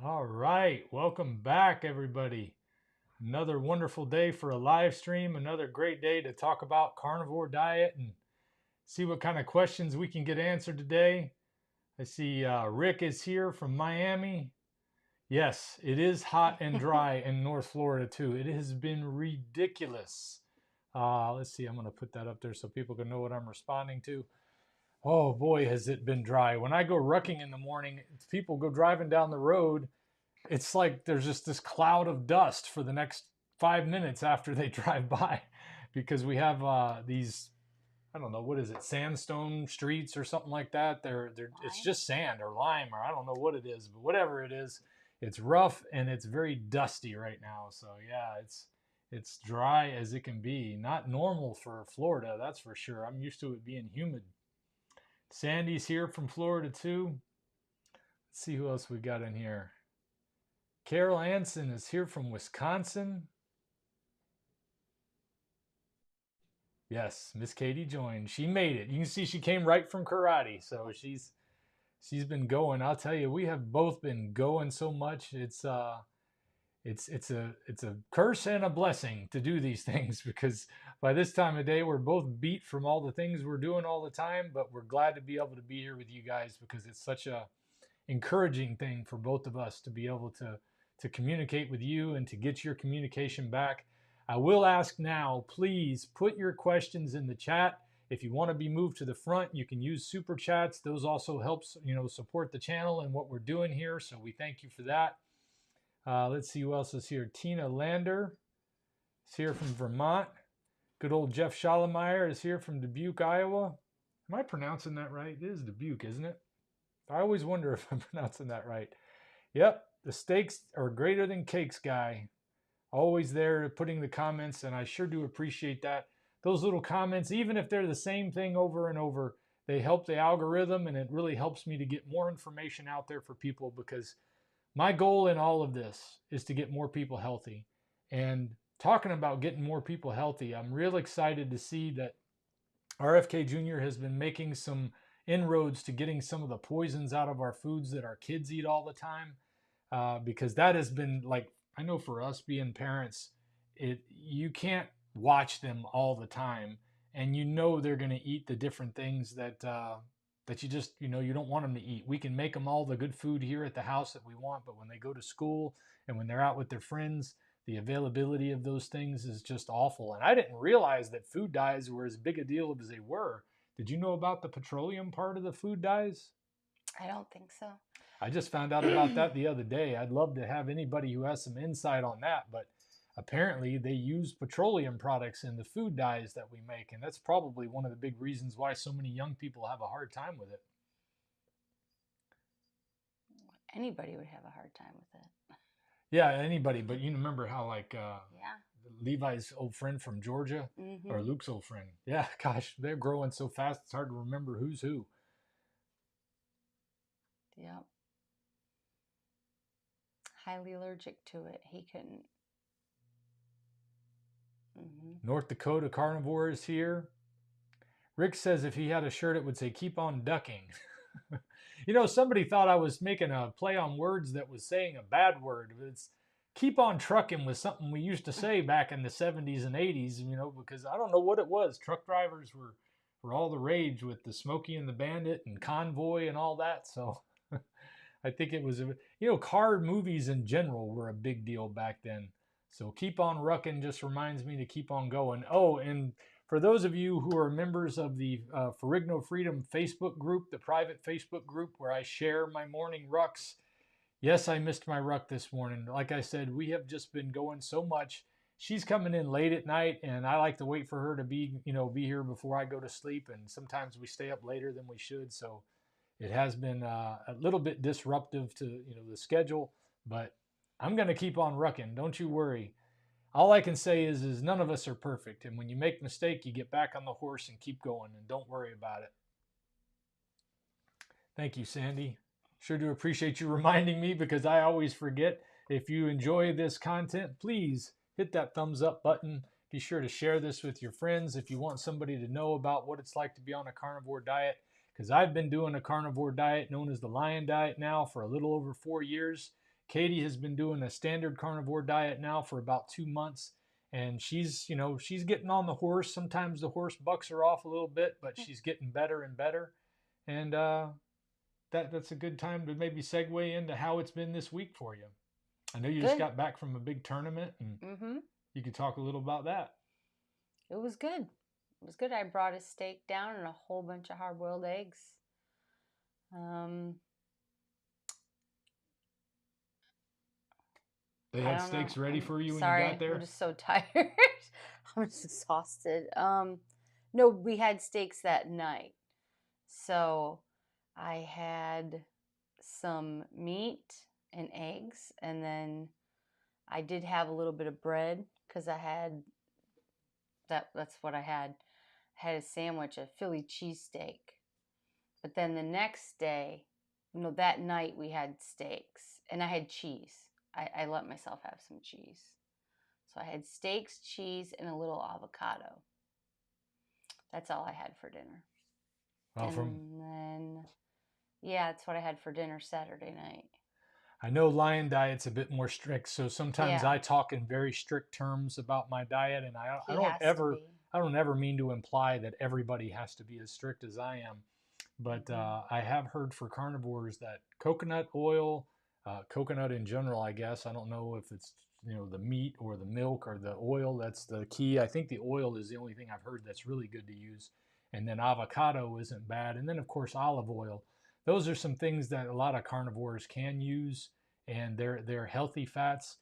All right, welcome back, everybody. Another wonderful day for a live stream, another great day to talk about carnivore diet and see what kind of questions we can get answered today. I see Rick is here from Miami. Yes, it is hot and dry in North Florida too. It has been ridiculous. Let's see, I'm going to put that up there so people can know what I'm responding to. Oh boy, has it been dry. When I go rucking in the morning, people go driving down the road, it's like there's just this cloud of dust for the next 5 minutes after they drive by because we have these, I don't know, what is it, sandstone streets or something like that. It's just sand or lime or I don't know what it is, but whatever it is, it's rough and it's very dusty right now. So yeah, it's dry as it can be. Not normal for Florida, that's for sure. I'm used to it being humid. Sandy's here from Florida too. Let's see who else we got in here. Carol Anson is here from Wisconsin. Yes, Miss Katie joined. She made it. You can see she came right from karate, so she's been going. I'll tell you, we have both been going so much. It's a curse and a blessing to do these things because by this time of day we're both beat from all the things we're doing all the time, but we're glad to be able to be here with you guys because it's such a encouraging thing for both of us to be able to communicate with you and to get your communication back. I will ask now, please put your questions in the chat. If you want to be moved to the front, you can use super chats. Those also helps, support the channel and what we're doing here. So we thank you for that. Let's see who else is here. Tina Lander is here from Vermont. Good old Jeff Schallemeyer is here from Dubuque, Iowa. Am I pronouncing that right? It is Dubuque, isn't it? I always wonder if I'm pronouncing that right. Yep, the steaks are greater than cakes guy. Always there putting the comments, and I sure do appreciate that. Those little comments, even if they're the same thing over and over, they help the algorithm, and it really helps me to get more information out there for people because my goal in all of this is to get more people healthy. And talking about getting more people healthy, I'm real excited to see that RFK Jr. has been making some inroads to getting some of the poisons out of our foods that our kids eat all the time, because that has been like, I know for us being parents, you can't watch them all the time, and they're going to eat the different things that you just you don't want them to eat. We can make them all the good food here at the house that we want, but when they go to school and when they're out with their friends, the availability of those things is just awful. And I didn't realize that food dyes were as big a deal as they were. Did you know about the petroleum part of the food dyes? I don't think so. I just found out about that the other day. I'd love to have anybody who has some insight on that, but apparently they use petroleum products in the food dyes that we make, and that's probably one of the big reasons why so many young people have a hard time with it. Anybody would have a hard time with it. Yeah, anybody, but you remember how Yeah. Levi's old friend from Georgia, or Luke's old friend. Yeah, gosh, they're growing so fast it's hard to remember who's who. Yep. Highly allergic to it. He couldn't. North Dakota Carnivore is here. Rick says if he had a shirt, it would say "Keep on ducking." Somebody thought I was making a play on words that was saying a bad word. It's "keep on trucking" was something we used to say back in the 70s and 80s, because I don't know what it was. Truck drivers were all the rage with the Smokey and the Bandit and Convoy and all that. So I think it was, car movies in general were a big deal back then. So "keep on rucking" just reminds me to keep on going. Oh, and for those of you who are members of the Ferrigno Freedom Facebook group, the private Facebook group where I share my morning rucks, yes, I missed my ruck this morning. Like I said, we have just been going so much. She's coming in late at night, and I like to wait for her to be here before I go to sleep. And sometimes we stay up later than we should. So it has been a little bit disruptive to the schedule, but I'm going to keep on rucking. Don't you worry. All I can say is none of us are perfect, and when you make a mistake, you get back on the horse and keep going, and don't worry about it. Thank you, Sandy. Sure do appreciate you reminding me because I always forget. If you enjoy this content, please hit that thumbs up button. Be sure to share this with your friends if you want somebody to know about what it's like to be on a carnivore diet, because I've been doing a carnivore diet known as the Lion Diet now for a little over 4 years. Katie has been doing a standard carnivore diet now for about 2 months, and she's getting on the horse. Sometimes the horse bucks her off a little bit, but she's getting better and better. And that's a good time to maybe segue into how it's been this week for you. I know you just got back from a big tournament, and you could talk a little about that. It was good. It was good. I brought a steak down and a whole bunch of hard-boiled eggs. They had steaks ready for you when you got there? I'm just so tired. I'm just exhausted. No, we had steaks that night. So I had some meat and eggs, and then I did have a little bit of bread because I had that's what I had. I had a sandwich, a Philly cheesesteak. But then the next day, that night we had steaks, and I had cheese. I let myself have some cheese. So I had steaks, cheese, and a little avocado. That's all I had for dinner. Then, that's what I had for dinner Saturday night. I know Lion Diet's a bit more strict, so sometimes I talk in very strict terms about my diet, and I don't ever mean to imply that everybody has to be as strict as I am. But I have heard for carnivores that coconut oil, coconut in general, I guess. I don't know if it's the meat or the milk or the oil. That's the key. I think the oil is the only thing I've heard that's really good to use. And then avocado isn't bad. And then of course olive oil. Those are some things that a lot of carnivores can use, and they're healthy fats.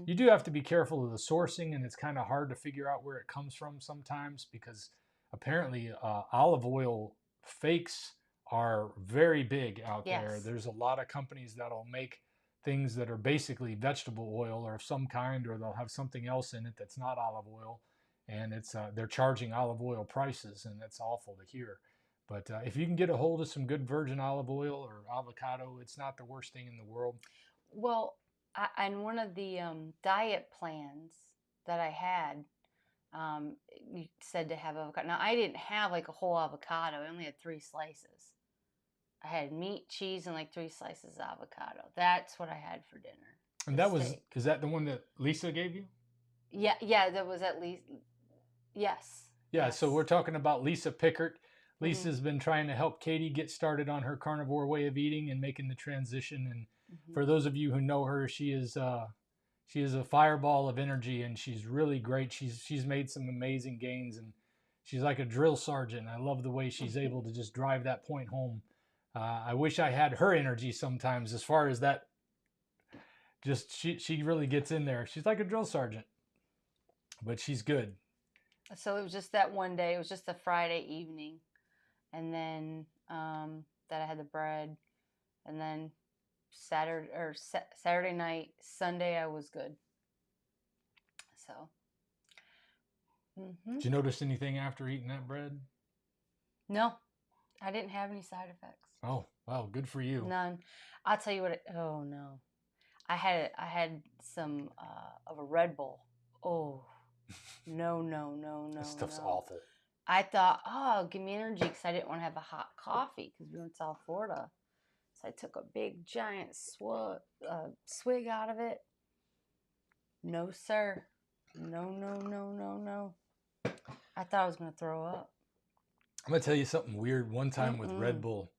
You do have to be careful of the sourcing, and it's kind of hard to figure out where it comes from sometimes, because apparently olive oil fakes are very big out there. There's a lot of companies that'll make things that are basically vegetable oil or of some kind, or they'll have something else in it that's not olive oil, and it's they're charging olive oil prices, and that's awful to hear. But if you can get a hold of some good virgin olive oil or avocado, it's not the worst thing in the world. Well, on one of the diet plans that I had, you said to have avocado. Now, I didn't have like a whole avocado. I only had 3 slices. I had meat, cheese, and like 3 slices of avocado. That's what I had for dinner. And is that the one that Lisa gave you? Yeah, that was at least, yes. Yeah, so we're talking about Lisa Pickert. Lisa's been trying to help Katie get started on her carnivore way of eating and making the transition. And for those of you who know her, she is a fireball of energy, and she's really great. She's made some amazing gains, and she's like a drill sergeant. I love the way she's able to just drive that point home. I wish I had her energy sometimes, as far as that. Just she really gets in there. She's like a drill sergeant, but she's good. So it was just that one day. It was just a Friday evening. And then that I had the bread, and then Saturday night, Sunday I was good. So. Did you notice anything after eating that bread? No, I didn't have any side effects. Oh, wow, good for you. None. I'll tell you what. Oh no, I had some of a Red Bull. Oh, no. That stuff's awful. I thought, give me energy, because I didn't want to have a hot coffee because we were in South Florida. So I took a big giant swig out of it. No, sir. No. I thought I was going to throw up. I'm going to tell you something weird. One time with Red Bull,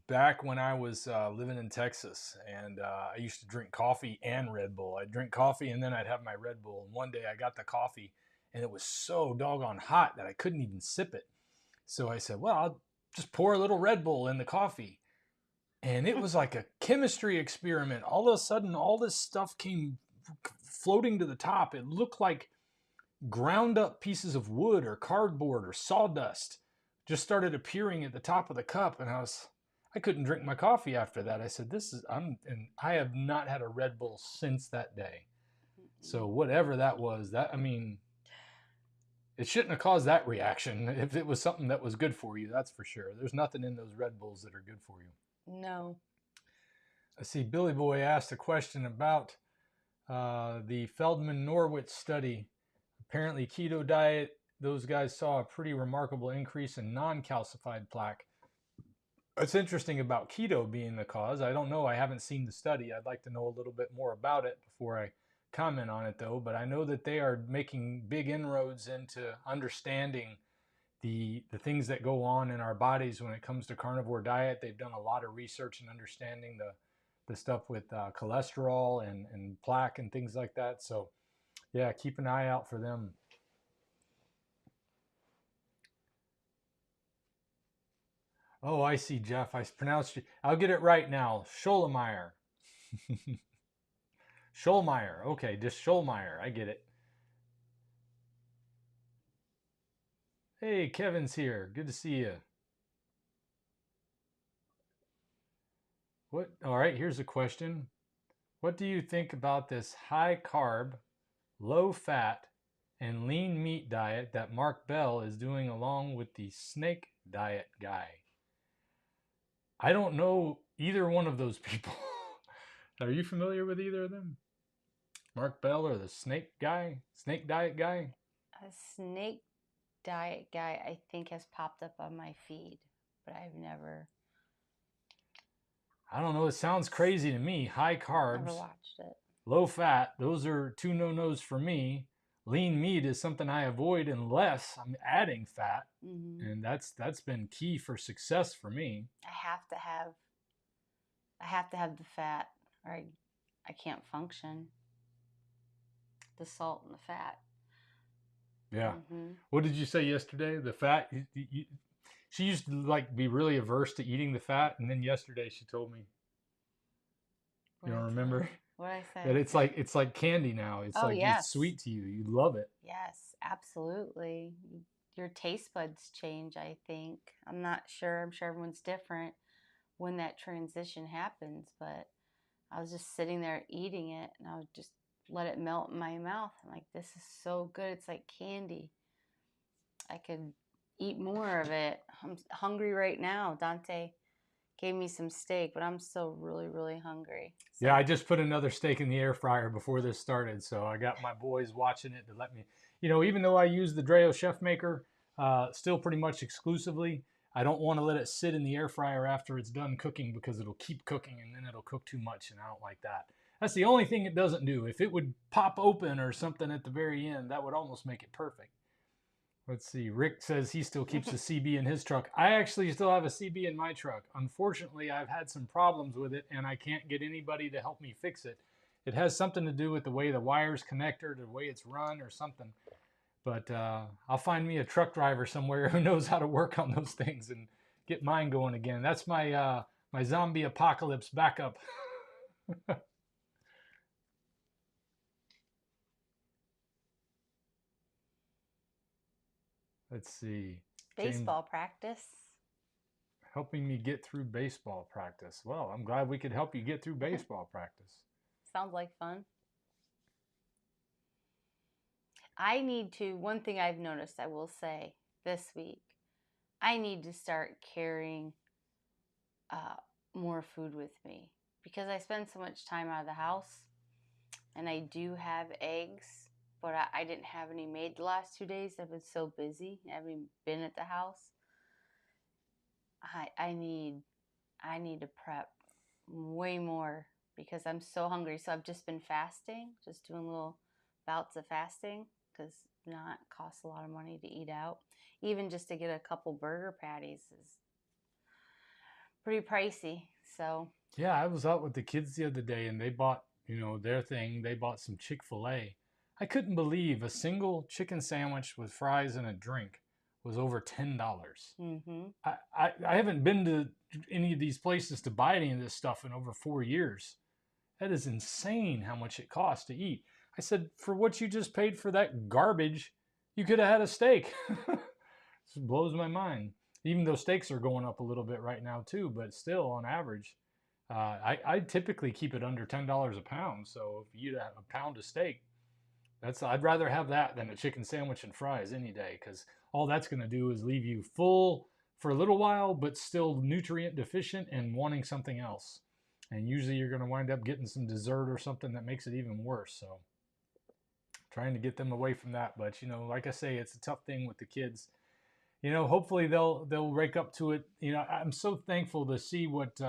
back when I was living in Texas, and I used to drink coffee and Red Bull. I'd drink coffee and then I'd have my Red Bull. And one day I got the coffee, and it was so doggone hot that I couldn't even sip it. So I said, well, I'll just pour a little Red Bull in the coffee. And it was like a chemistry experiment. All of a sudden, all this stuff came floating to the top. It looked like ground up pieces of wood or cardboard or sawdust just started appearing at the top of the cup. And I couldn't drink my coffee after that. I said, and I have not had a Red Bull since that day. So whatever that was, it shouldn't have caused that reaction. If it was something that was good for you, that's for sure. There's nothing in those Red Bulls that are good for you. No. I see Billy Boy asked a question about the Feldman-Norwitz study. Apparently keto diet, those guys saw a pretty remarkable increase in non-calcified plaque. It's interesting about keto being the cause. I don't know. I haven't seen the study. I'd like to know a little bit more about it before I comment on it, though. But I know that they are making big inroads into understanding the things that go on in our bodies when it comes to carnivore diet. They've done a lot of research and understanding the stuff with cholesterol and plaque and things like that. So yeah, keep an eye out for them. Oh, I see, Jeff. I pronounced you. I'll get it right now. Scholemeyer. Schollmeyer. Okay, just Schollmeyer. I get it. Hey, Kevin's here. Good to see you. What? All right, here's a question. What do you think about this high carb, low fat, and lean meat diet that Mark Bell is doing along with the snake diet guy? I don't know either one of those people. Are you familiar with either of them? Mark Bell or the snake guy? Snake diet guy? A snake diet guy, I think, has popped up on my feed, but I've never I don't know. It sounds crazy to me. High never carbs, watched it. low fat. Those are two no-nos for me. Lean meat is something I avoid unless I'm adding fat, Mm-hmm. and that's been key for success for me. I have to have the fat, or I can't function. The salt and the fat. Yeah. Mm-hmm. What did you say yesterday? The fat. She used to like be really averse to eating the fat, and then yesterday she told me, you don't remember, What did I say? that it's like candy now. It's Oh, like it's yes. sweet to you. You love it. Yes, absolutely. Your taste buds change, I think. I'm not sure. I'm sure everyone's different when that transition happens, but I was just sitting there eating it and I would just let it melt in my mouth. I'm like, this is so good. It's like candy. I could eat more of it. I'm hungry right now. Dante gave me some steak, but I'm still really, really hungry. So. Yeah, I just put another steak in the air fryer before this started, so I got my boys watching it to let me, even though I use the Dreo Chef Maker still pretty much exclusively, I don't want to let it sit in the air fryer after it's done cooking because it'll keep cooking and then it'll cook too much, and I don't like that. That's the only thing it doesn't do. If it would pop open or something at the very end, that would almost make it perfect. Let's see. Rick says he still keeps a CB in his truck. I actually still have a CB in my truck. Unfortunately, I've had some problems with it, and I can't get anybody to help me fix it. It has something to do with the way the wires connect or the way it's run or something. But I'll find me a truck driver somewhere who knows how to work on those things and get mine going again. That's my my zombie apocalypse backup. Let's see. Baseball practice. Helping me get through baseball practice. Well, I'm glad we could help you get through baseball practice. Sounds like fun. One thing I've noticed, I will say this week, I need to start carrying more food with me because I spend so much time out of the house, and I do have eggs, but I didn't have any made the last 2 days. I've been so busy having been at the house. I need to prep way more because I'm so hungry. So I've just been fasting, just doing little bouts of fasting because not costs a lot of money to eat out. Even just to get a couple burger patties is pretty pricey. So yeah, I was out with the kids the other day and they bought, their thing. They bought some Chick-fil-A. I couldn't believe a single chicken sandwich with fries and a drink was over $10. mm-hmm. I haven't been to any of these places to buy any of this stuff in over 4 years. That is insane how much it costs to eat. I said, for what you just paid for that garbage, you could have had a steak. It blows my mind. Even though steaks are going up a little bit right now too, but still on average, I typically keep it under $10 a pound. So if you eat a pound of steak, I'd rather have that than a chicken sandwich and fries any day, because all that's going to do is leave you full for a little while, but still nutrient deficient and wanting something else. And usually you're going to wind up getting some dessert or something that makes it even worse. So trying to get them away from that. But, like I say, it's a tough thing with the kids. you know, hopefully they'll wake up to it. You know, I'm so thankful to see what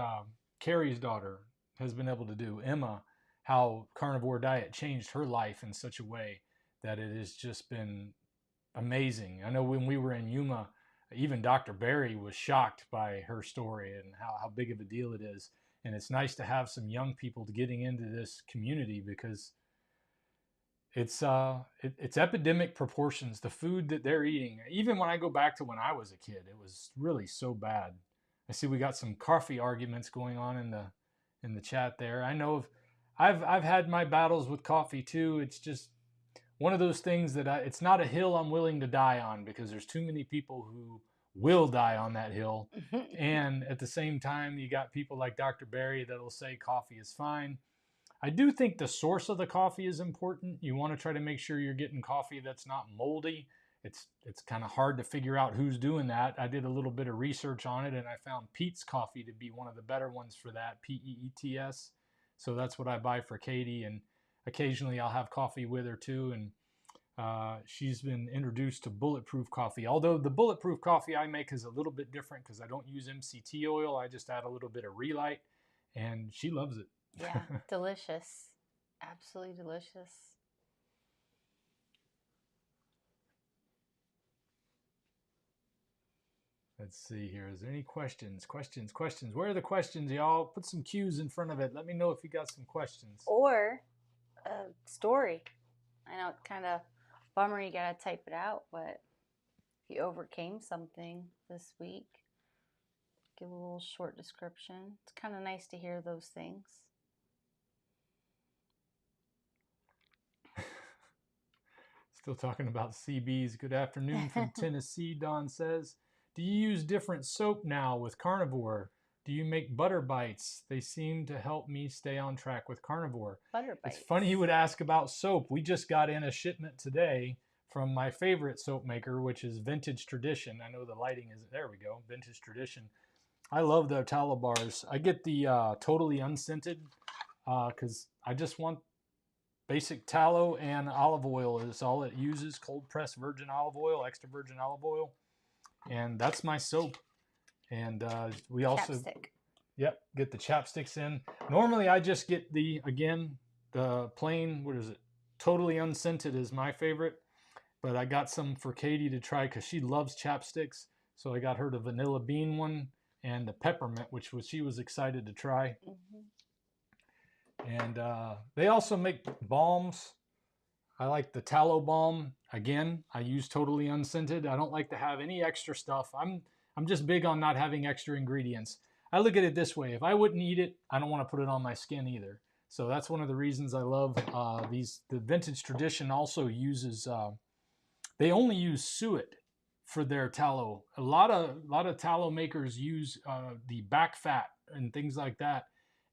Carrie's daughter has been able to do, Emma, how carnivore diet changed her life in such a way that it has just been amazing. I know when we were in Yuma, even Dr. Barry was shocked by her story and how big of a deal it is. And it's nice to have some young people getting into this community because it's epidemic proportions. The food that they're eating, even when I go back to when I was a kid, it was really so bad. I see we got some coffee arguments going on in the chat there. I know I've had my battles with coffee too. It's just one of those things that it's not a hill I'm willing to die on because there's too many people who will die on that hill. And at the same time, you got people like Dr. Barry that'll say coffee is fine. I do think the source of the coffee is important. You want to try to make sure you're getting coffee that's not moldy. It's kind of hard to figure out who's doing that. I did a little bit of research on it and I found Peet's coffee to be one of the better ones for that, Peets. So that's what I buy for Katie, and occasionally I'll have coffee with her too. And she's been introduced to bulletproof coffee. Although the bulletproof coffee I make is a little bit different because I don't use MCT oil. I just add a little bit of Relight, and she loves it. Yeah, delicious. Absolutely delicious. Let's see here. Is there any questions? Questions. Where are the questions, y'all? Put some cues in front of it. Let me know if you got some questions. Or a story. I know it's kind of bummer you got to type it out, but if you overcame something this week, give a little short description. It's kind of nice to hear those things. Still talking about CBs. Good afternoon from Tennessee, Don says. Do you use different soap now with carnivore? Do you make butter bites? They seem to help me stay on track with carnivore. Butter bites. It's funny you would ask about soap. We just got in a shipment today from my favorite soap maker, which is Vintage Tradition. I know the lighting is, there we go, Vintage Tradition. I love their tallow bars. I get the totally unscented because I just want basic tallow and olive oil is all it uses. Cold pressed virgin olive oil, extra virgin olive oil. And that's my soap. And we also, chapstick. Yep, get the chapsticks in. Normally I just get the plain, what is it? Totally unscented is my favorite. But I got some for Katie to try because she loves chapsticks. So I got her the vanilla bean one and the peppermint, which she was excited to try. Mm-hmm. And they also make balms. I like the tallow balm. Again, I use totally unscented. I don't like to have any extra stuff. I'm just big on not having extra ingredients. I look at it this way. If I wouldn't eat it, I don't want to put it on my skin either. So that's one of the reasons I love these. The Vintage Tradition also uses, they only use suet for their tallow. A lot of tallow makers use the back fat and things like that.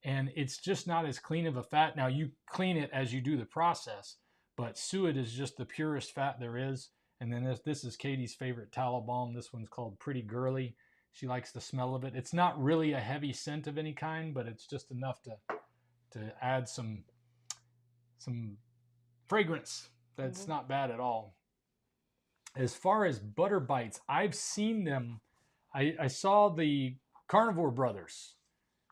And it's just not as clean of a fat. Now you clean it as you do the process, but suet is just the purest fat there is. And then this is Katie's favorite tallow balm. This one's called Pretty Girly. She likes the smell of it. It's not really a heavy scent of any kind, but it's just enough to add some fragrance. That's not bad at all. As far as butter bites, I've seen them. I saw the Carnivore Brothers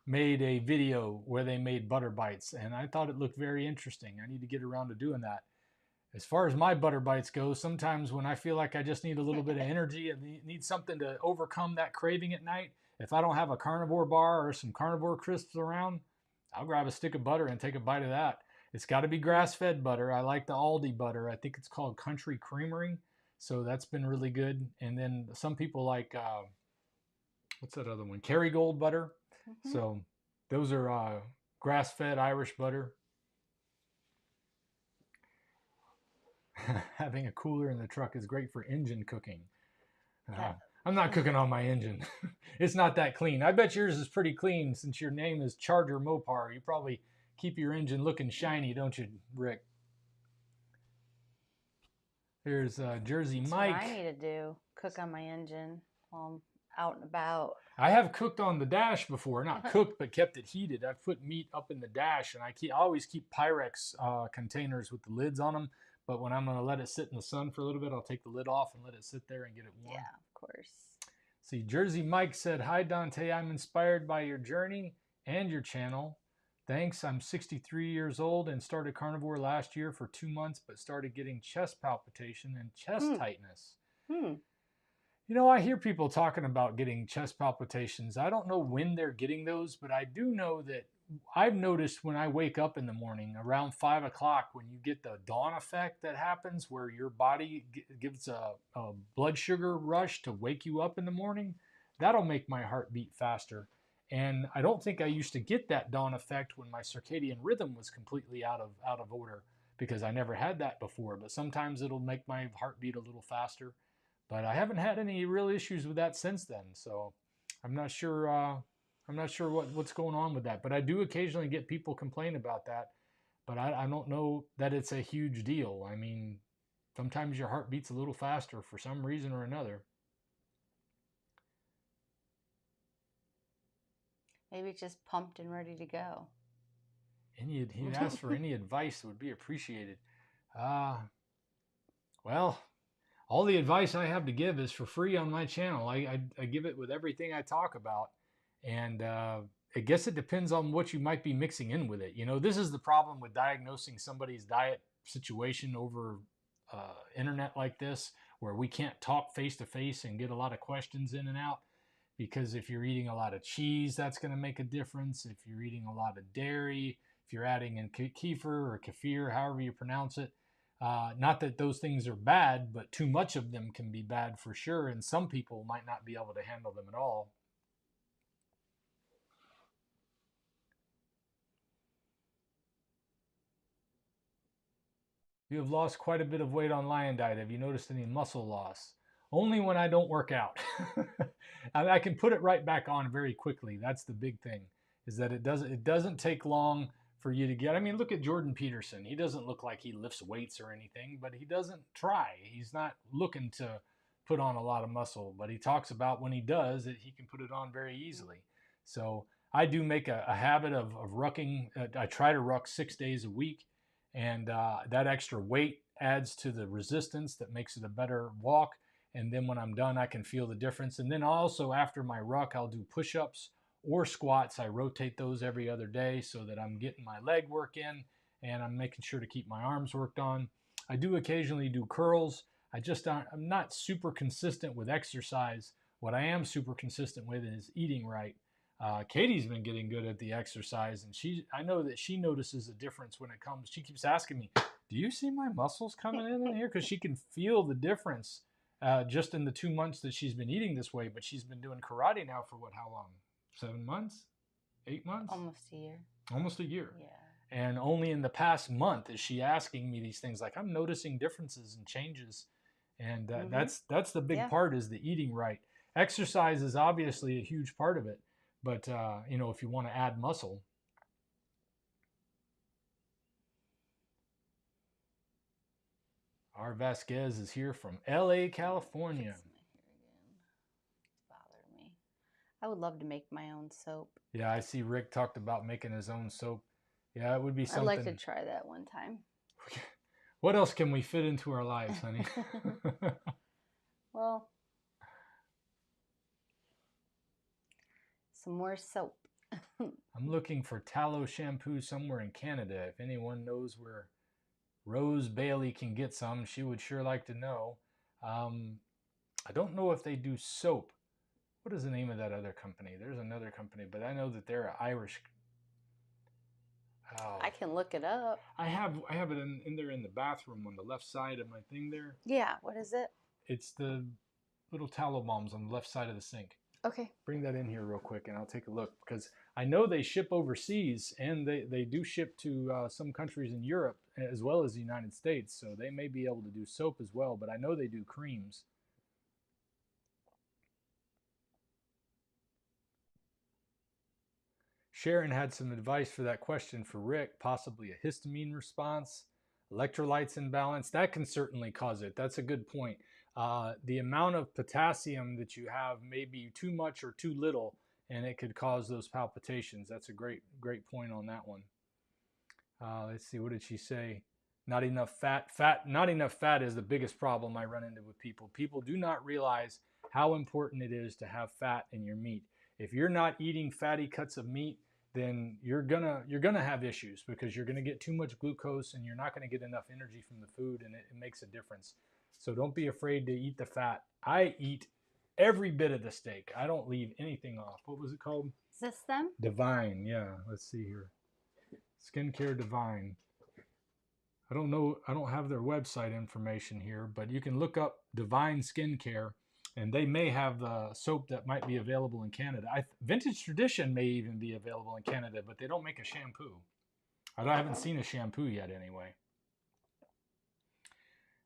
made a video where they made butter bites, and I thought it looked very interesting. I need to get around to doing that. As far as my butter bites go, sometimes when I feel like I just need a little bit of energy and need something to overcome that craving at night, if I don't have a carnivore bar or some carnivore crisps around, I'll grab a stick of butter and take a bite of that. It's got to be grass-fed butter. I like the Aldi butter. I think it's called Country Creamery. So that's been really good. And then some people like, what's that other one? Kerrygold butter. Mm-hmm. So those are grass-fed Irish butter. Having a cooler in the truck is great for engine cooking. I'm not cooking on my engine. It's not that clean. I bet yours is pretty clean since your name is Charger Mopar. You probably keep your engine looking shiny, don't you, Rick? Here's Jersey That's Mike. what I need to do, cook on my engine while I'm out and about. I have cooked on the dash before. Not cooked, but kept it heated. I've put meat up in the dash, and I always keep Pyrex containers with the lids on them. But when I'm going to let it sit in the sun for a little bit, I'll take the lid off and let it sit there and get it warm. Yeah, of course. See, Jersey Mike said, "Hi Dante, I'm inspired by your journey and your channel. Thanks. I'm 63 years old and started carnivore last year for 2 months, but started getting chest palpitation and chest tightness." You know, I hear people talking about getting chest palpitations. I don't know when they're getting those, but I do know that I've noticed when I wake up in the morning around 5 o'clock, when you get the dawn effect that happens where your body gives a blood sugar rush to wake you up in the morning, that'll make my heart beat faster. And I don't think I used to get that dawn effect when my circadian rhythm was completely out of order, because I never had that before. But sometimes it'll make my heart beat a little faster. But I haven't had any real issues with that since then. So I'm not sure. I'm not sure what's going on with that. But I do occasionally get people complain about that. But I don't know that it's a huge deal. I mean, sometimes your heart beats a little faster for some reason or another. Maybe it's just pumped and ready to go. He asked for any advice would be appreciated. Well, all the advice I have to give is for free on my channel. I give it with everything I talk about. And I guess it depends on what you might be mixing in with it. You know, this is the problem with diagnosing somebody's diet situation over internet like this, where we can't talk face to face and get a lot of questions in and out. Because if you're eating a lot of cheese, that's going to make a difference. If you're eating a lot of dairy, if you're adding in kefir or kefir, however you pronounce it, not that those things are bad, but too much of them can be bad for sure. And some people might not be able to handle them at all. You have lost quite a bit of weight on Lion Diet. Have you noticed any muscle loss? Only when I don't work out. I can put it right back on very quickly. That's the big thing, is that it doesn't take long for you to get. I mean, look at Jordan Peterson. He doesn't look like he lifts weights or anything, but he doesn't try. He's not looking to put on a lot of muscle, but he talks about when he does that he can put it on very easily. So I do make a habit of rucking. I try to ruck 6 days a week, and that extra weight adds to the resistance that makes it a better walk. And then when I'm done, I can feel the difference. And then also after my ruck, I'll do push-ups or squats. I rotate those every other day so that I'm getting my leg work in and I'm making sure to keep my arms worked on. I do occasionally do curls. I'm not super consistent with exercise. What I am super consistent with is eating right. Katie's been getting good at the exercise, and I know that she notices a difference when it comes. She keeps asking me, "Do you see my muscles coming in here?" Because she can feel the difference just in the 2 months that she's been eating this way. But she's been doing karate now for how long? 7 months? 8 months? Almost a year. Almost a year. Yeah. And only in the past month is she asking me these things, like, I'm noticing differences and changes. And that's the big part, is the eating right. Exercise is obviously a huge part of it. But, you know, if you want to add muscle. R. Vasquez is here from LA, California. It's bothering me. I would love to make my own soap. Yeah, I see Rick talked about making his own soap. Yeah, it would be something. I'd like to try that one time. What else can we fit into our lives, honey? Well, some more soap. I'm looking for tallow shampoo somewhere in Canada. If anyone knows where Rose Bailey can get some, she would sure like to know. I don't know if they do soap. What is the name of that other company? There's another company, but I know that they're Irish. Oh. I can look it up. I have it in there in the bathroom on the left side of my thing there. Yeah, what is it? It's the little tallow bombs on the left side of the sink. Okay. Bring that in here real quick and I'll take a look, because I know they ship overseas, and they do ship to some countries in Europe as well as the United States. So they may be able to do soap as well, but I know they do creams. Sharon had some advice for that question for Rick, possibly a histamine response, electrolytes imbalance. That can certainly cause it. That's a good point. The amount of potassium that you have may be too much or too little, and it could cause those palpitations. That's a great point on that one. Let's see, what did she say? Not enough fat. Not enough fat is the biggest problem I run into with people. People do not realize how important it is to have fat in your meat. If you're not eating fatty cuts of meat, then you're gonna have issues, because you're gonna get too much glucose and you're not gonna get enough energy from the food, and it makes a difference. So don't be afraid to eat the fat. I eat every bit of the steak. I don't leave anything off. What was it called? Is this them? Divine. Yeah. Let's see here. Skincare Divine. I don't know. I don't have their website information here, but you can look up Divine Skincare, and they may have the soap that might be available in Canada. Vintage Tradition may even be available in Canada, but they don't make a shampoo. I haven't seen a shampoo yet anyway.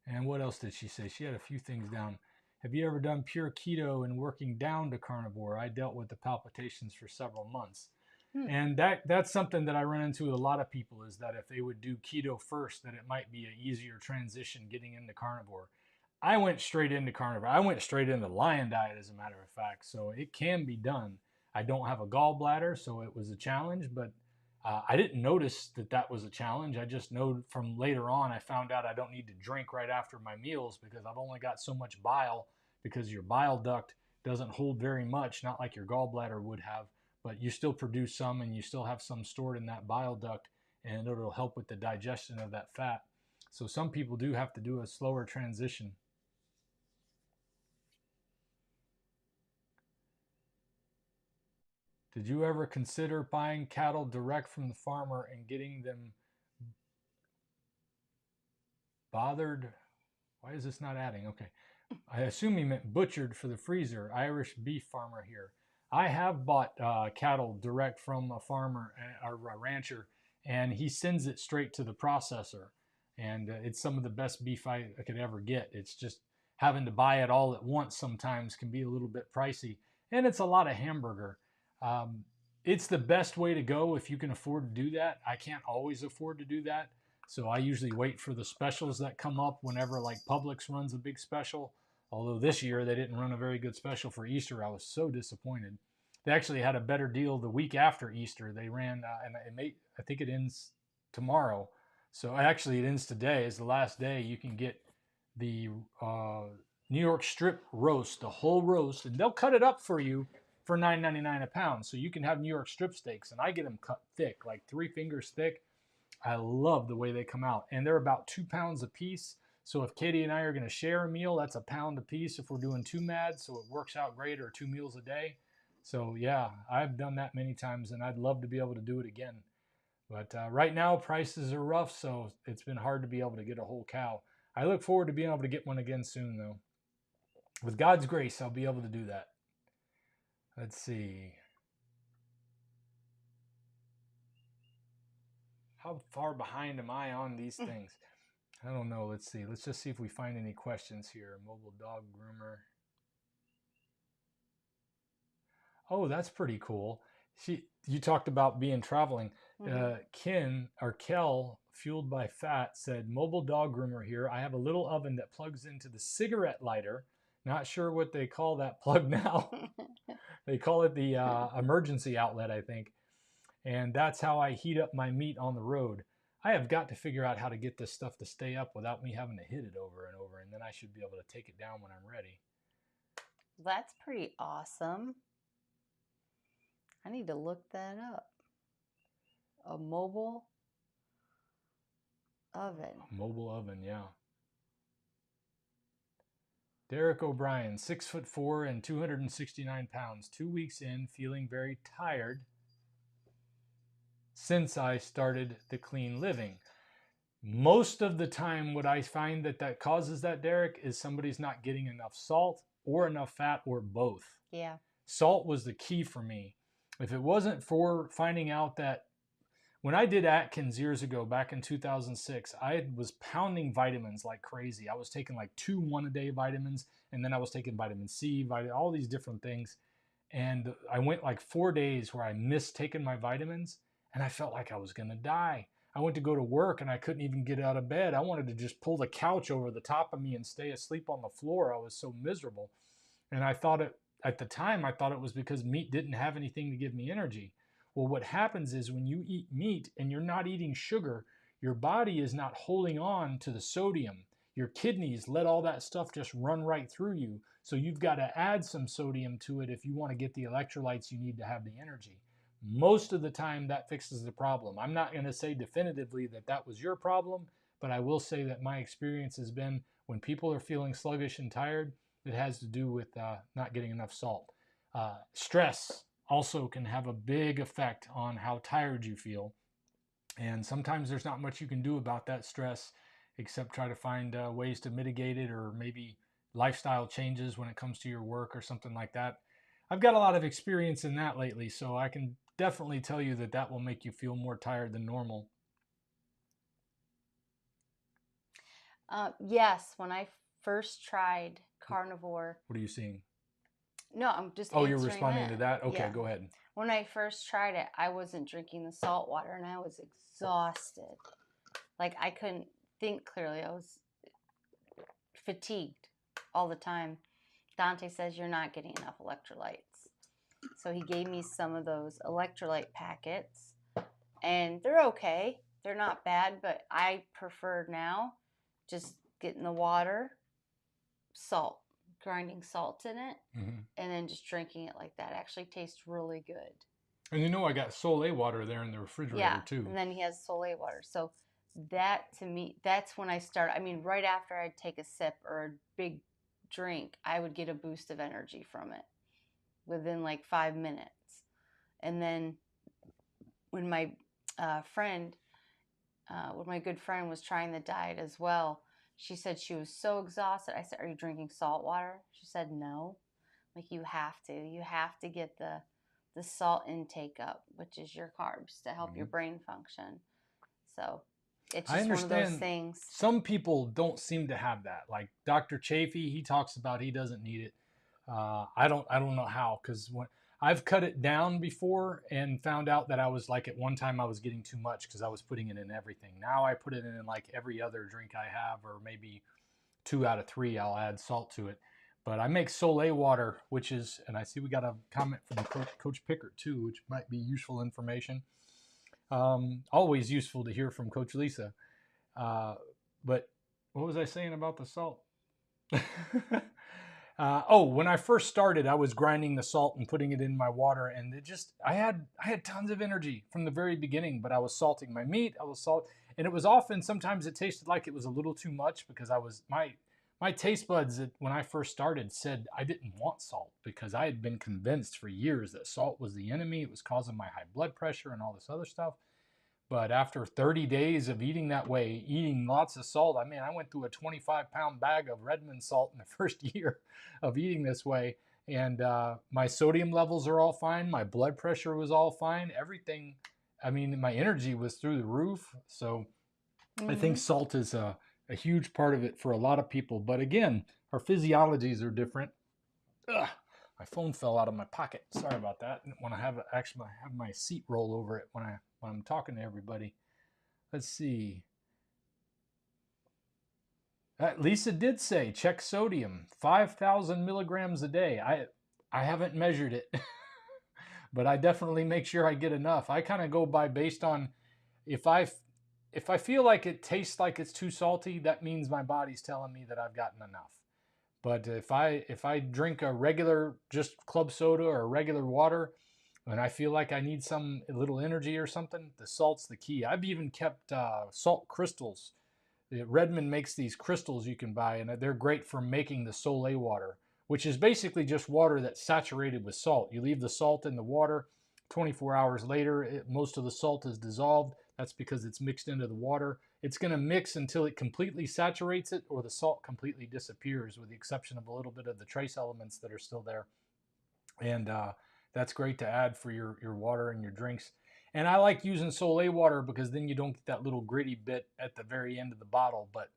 And what else did she say? She had a few things down. Have you ever done pure keto and working down to carnivore? I dealt with the palpitations for several months. And that's something that I run into with a lot of people, is that if they would do keto first, that it might be an easier transition getting into carnivore. I went straight into carnivore. I went straight into the lion diet, as a matter of fact. So it can be done. I don't have a gallbladder, so it was a challenge, but I didn't notice that was a challenge. I just know from later on, I found out I don't need to drink right after my meals, because I've only got so much bile, because your bile duct doesn't hold very much, not like your gallbladder would have, but you still produce some, and you still have some stored in that bile duct, and it'll help with the digestion of that fat. So some people do have to do a slower transition. Did you ever consider buying cattle direct from the farmer and getting them bothered? Why is this not adding? Okay. I assume he meant butchered for the freezer. Irish beef farmer here. I have bought cattle direct from a farmer or a rancher, and he sends it straight to the processor. And it's some of the best beef I could ever get. It's just having to buy it all at once sometimes can be a little bit pricey, and it's a lot of hamburger. It's the best way to go if you can afford to do that. I can't always afford to do that, so I usually wait for the specials that come up whenever, like, Publix runs a big special. Although this year they didn't run a very good special for Easter. I was so disappointed. They actually had a better deal the week after Easter. They ran, I think it ends tomorrow. So actually it ends today. Is the last day you can get the New York strip roast, the whole roast, and they'll cut it up for you for $9.99 a pound. So you can have New York strip steaks, and I get them cut thick, like 3 fingers thick. I love the way they come out, and they're about 2 pounds a piece. So if Katie and I are going to share a meal, that's a pound a piece if we're doing 2 mads, so it works out great, or 2 meals a day. So yeah, I've done that many times, and I'd love to be able to do it again. But right now, prices are rough, so it's been hard to be able to get a whole cow. I look forward to being able to get one again soon, though. With God's grace, I'll be able to do that. Let's see. How far behind am I on these things? I don't know. Let's see. Let's just see if we find any questions here. Mobile dog groomer. Oh, that's pretty cool. You talked about being traveling. Ken or Kel, fueled by fat, said, mobile dog groomer here. I have a little oven that plugs into the cigarette lighter. Not sure what they call that plug now. They call it the emergency outlet, I think. And that's how I heat up my meat on the road. I have got to figure out how to get this stuff to stay up without me having to hit it over and over, and then I should be able to take it down when I'm ready. That's pretty awesome. I need to look that up. A mobile oven. Mobile oven, yeah. Derek O'Brien, 6'4" and 269 pounds. 2 weeks in, feeling very tired since I started the clean living. Most of the time, what I find that causes that, Derek, is somebody's not getting enough salt or enough fat, or both. Yeah. Salt was the key for me. If it wasn't for finding out that when I did Atkins years ago, back in 2006, I was pounding vitamins like crazy. I was taking like 2 one-a-day vitamins, and then I was taking vitamin C, all these different things. And I went like 4 days where I missed taking my vitamins, and I felt like I was going to die. I went to go to work, and I couldn't even get out of bed. I wanted to just pull the couch over the top of me and stay asleep on the floor. I was so miserable. And I thought at the time, I thought it was because meat didn't have anything to give me energy. Well, what happens is when you eat meat and you're not eating sugar, your body is not holding on to the sodium. your kidneys let all that stuff just run right through you. So you've got to add some sodium to it if you want to get the electrolytes you need to have the energy. Most of the time that fixes the problem. I'm not going to say definitively that that was your problem, but I will say that my experience has been when people are feeling sluggish and tired, it has to do with not getting enough salt. Stress also can have a big effect on how tired you feel. And sometimes there's not much you can do about that stress except try to find ways to mitigate it, or maybe lifestyle changes when it comes to your work or something like that. I've got a lot of experience in that lately, so I can definitely tell you that that will make you feel more tired than normal. Yes, when I first tried carnivore. What are you seeing? No, I'm just Oh, you're answering responding to that? Okay, Yeah. go ahead. When I first tried it, I wasn't drinking the salt water and I was exhausted. Like I couldn't think clearly. I was fatigued all the time. Dante says you're not getting enough electrolytes. So he gave me some of those electrolyte packets and they're okay. They're not bad, but I prefer now just getting the water, salt, grinding salt in it, and then just drinking it like that. It actually tastes really good. And you know, I got Soleil water there in the refrigerator too. And then he has Soleil water. So that to me, that's when I start. I mean, right after I'd take a sip or a big drink, I would get a boost of energy from it within like 5 minutes. And then when my when my good friend was trying the diet as well, she said she was so exhausted. I said, "Are you drinking salt water?" She said, "No." Like, you have to. You have to get the salt intake up, which is your carbs, to help your brain function. So it's just one of those things. Some people don't seem to have that. Like Dr. Chafee, he talks about he doesn't need it. I don't know how, because when I've cut it down before and found out that I was like, at one time I was getting too much because I was putting it in everything. Now I put it in like every other drink I have, or maybe 2 out of 3 I'll add salt to it. But I make Soleil water, which is, and I see we got a comment from Coach Pickert too, which might be useful information. Always useful to hear from Coach Lisa. But what was I saying about the salt? When I first started, I was grinding the salt and putting it in my water, and I had tons of energy from the very beginning. But I was salting my meat, and it was often, sometimes it tasted like it was a little too much, because my taste buds when I first started said I didn't want salt, because I had been convinced for years that salt was the enemy. It was causing my high blood pressure and all this other stuff. But after 30 days of eating that way, eating lots of salt, I mean, I went through a 25-pound bag of Redmond salt in the first year of eating this way. And my sodium levels are all fine. My blood pressure was all fine. Everything, I mean, my energy was through the roof. So I think salt is a huge part of it for a lot of people. But again, our physiologies are different. Ugh, my phone fell out of my pocket. Sorry about that. I want to have my seat roll over it when I'm talking to everybody. Let's see. Lisa did say check sodium, 5,000 milligrams a day. I haven't measured it, but I definitely make sure I get enough. I kind of go based on if I feel like it tastes like it's too salty, that means my body's telling me that I've gotten enough. But if I drink a regular just club soda or regular water, and I feel like I need a little energy or something, the salt's the key. I've even kept salt crystals. Redmond makes these crystals you can buy, and they're great for making the Soleil water, which is basically just water that's saturated with salt. You leave the salt in the water, 24 hours later, most of the salt is dissolved. That's because it's mixed into the water. It's going to mix until it completely saturates it, or the salt completely disappears, with the exception of a little bit of the trace elements that are still there. And that's great to add for your water and your drinks. And I like using Soleil water because then you don't get that little gritty bit at the very end of the bottle. But,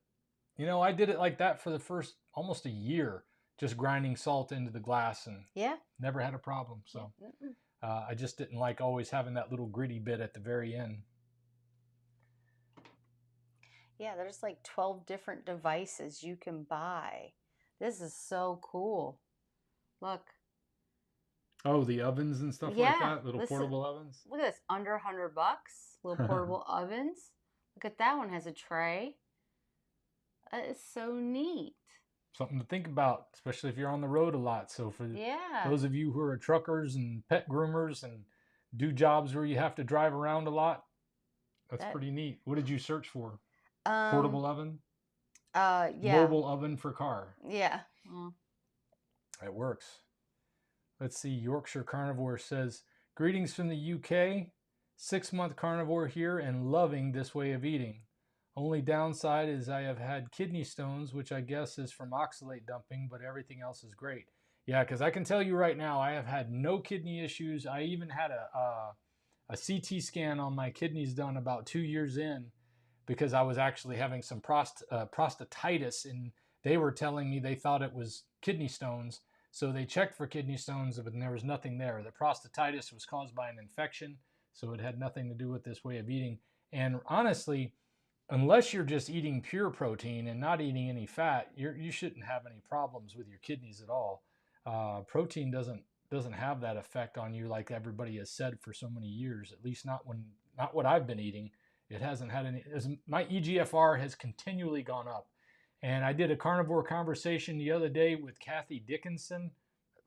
you know, I did it like that for the first almost a year, just grinding salt into the glass, and never had a problem. So I just didn't like always having that little gritty bit at the very end. Yeah, there's like 12 different devices you can buy. This is so cool. Look. Oh, the ovens and stuff like that? Little portable ovens? Look at this, under $100. Little portable ovens. Look at that one, has a tray. That is so neat. Something to think about, especially if you're on the road a lot. So for Yeah. those of you who are truckers and pet groomers and do jobs where you have to drive around a lot, that's pretty neat. What did you search for? Portable oven? Yeah. Mobile oven for car. Yeah. It works. Let's see. Yorkshire Carnivore says, greetings from the UK. 6-month carnivore here and loving this way of eating. Only downside is I have had kidney stones, which I guess is from oxalate dumping, but everything else is great. Yeah, because I can tell you right now, I have had no kidney issues. I even had a CT scan on my kidneys done about 2 years in because I was actually having some prostatitis, and they were telling me they thought it was kidney stones. So they checked for kidney stones, but there was nothing there. The prostatitis was caused by an infection, so it had nothing to do with this way of eating. And honestly, unless you're just eating pure protein and not eating any fat, you shouldn't have any problems with your kidneys at all. Protein doesn't have that effect on you like everybody has said for so many years. At least not what I've been eating. It hasn't had any. My EGFR has continually gone up. And I did a carnivore conversation the other day with Kathy Dixon.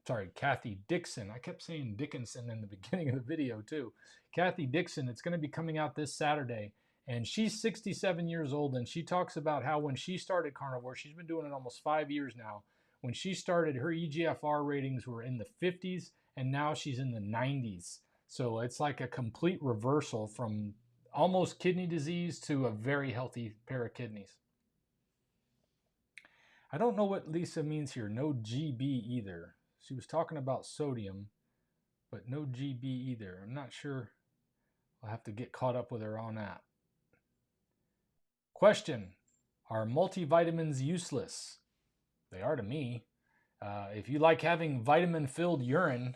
I kept saying Dickinson in the beginning of the video too. Kathy Dixon, it's going to be coming out this Saturday. And she's 67 years old, and she talks about how when she started carnivore, she's been doing it almost 5 years now. When she started, her EGFR ratings were in the 50s, and now she's in the 90s. So it's like a complete reversal from almost kidney disease to a very healthy pair of kidneys. I don't know what Lisa means here. No GB either. She was talking about sodium, but no GB either. I'm not sure. I'll have to get caught up with her on that. Question: are multivitamins useless? They are to me. If you like having vitamin-filled urine,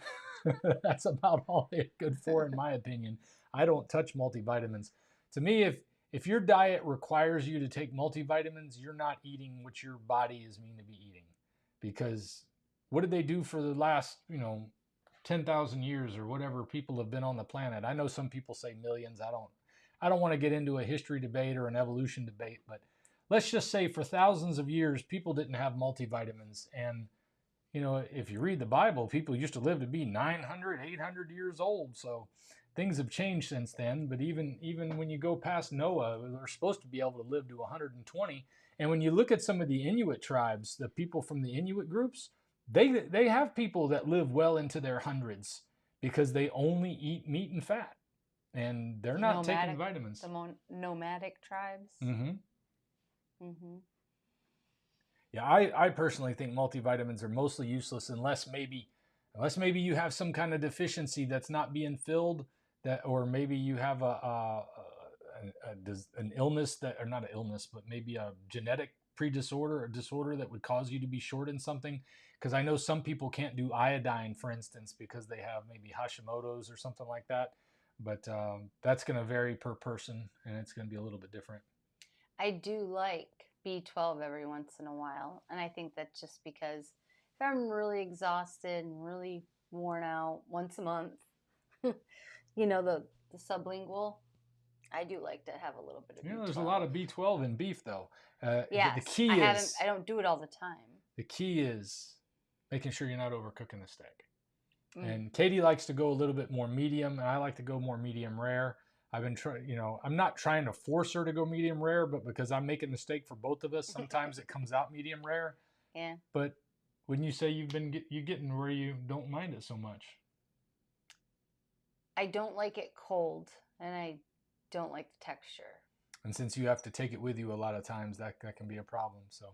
that's about all they're good for, in my opinion. I don't touch multivitamins. To me, if your diet requires you to take multivitamins, you're not eating what your body is meant to be eating. Because what did they do for the last, 10,000 years or whatever people have been on the planet? I know some people say millions. I don't want to get into a history debate or an evolution debate, but let's just say for thousands of years, people didn't have multivitamins. And, if you read the Bible, people used to live to be 900, 800 years old. So things have changed since then. But even when you go past Noah, they're supposed to be able to live to 120. And when you look at some of the Inuit tribes, the people from the Inuit groups, they have people that live well into their hundreds because they only eat meat and fat. And they're not taking vitamins. The nomadic tribes. Mm-hmm. Mm-hmm. Yeah, I personally think multivitamins are mostly useless unless maybe you have some kind of deficiency that's not being filled, or maybe you have an illness or not an illness, but maybe a genetic disorder that would cause you to be short in something. Because I know some people can't do iodine, for instance, because they have maybe Hashimoto's or something like that. But that's going to vary per person, and it's going to be a little bit different. I do like B12 every once in a while, and I think that's just because if I'm really exhausted and really worn out once a month, the sublingual, I do like to have a little bit of B12. There's a lot of B12 in beef, though. Yes, the key I don't do it all the time. The key is making sure you're not overcooking the steak. And Katie likes to go a little bit more medium, and I like to go more medium rare. I've been trying, I'm not trying to force her to go medium rare, but because I'm making the steak for both of us, sometimes it comes out medium rare. Yeah. But wouldn't you say you're getting where you don't mind it so much? I don't like it cold, and I don't like the texture. And since you have to take it with you a lot of times, that can be a problem. So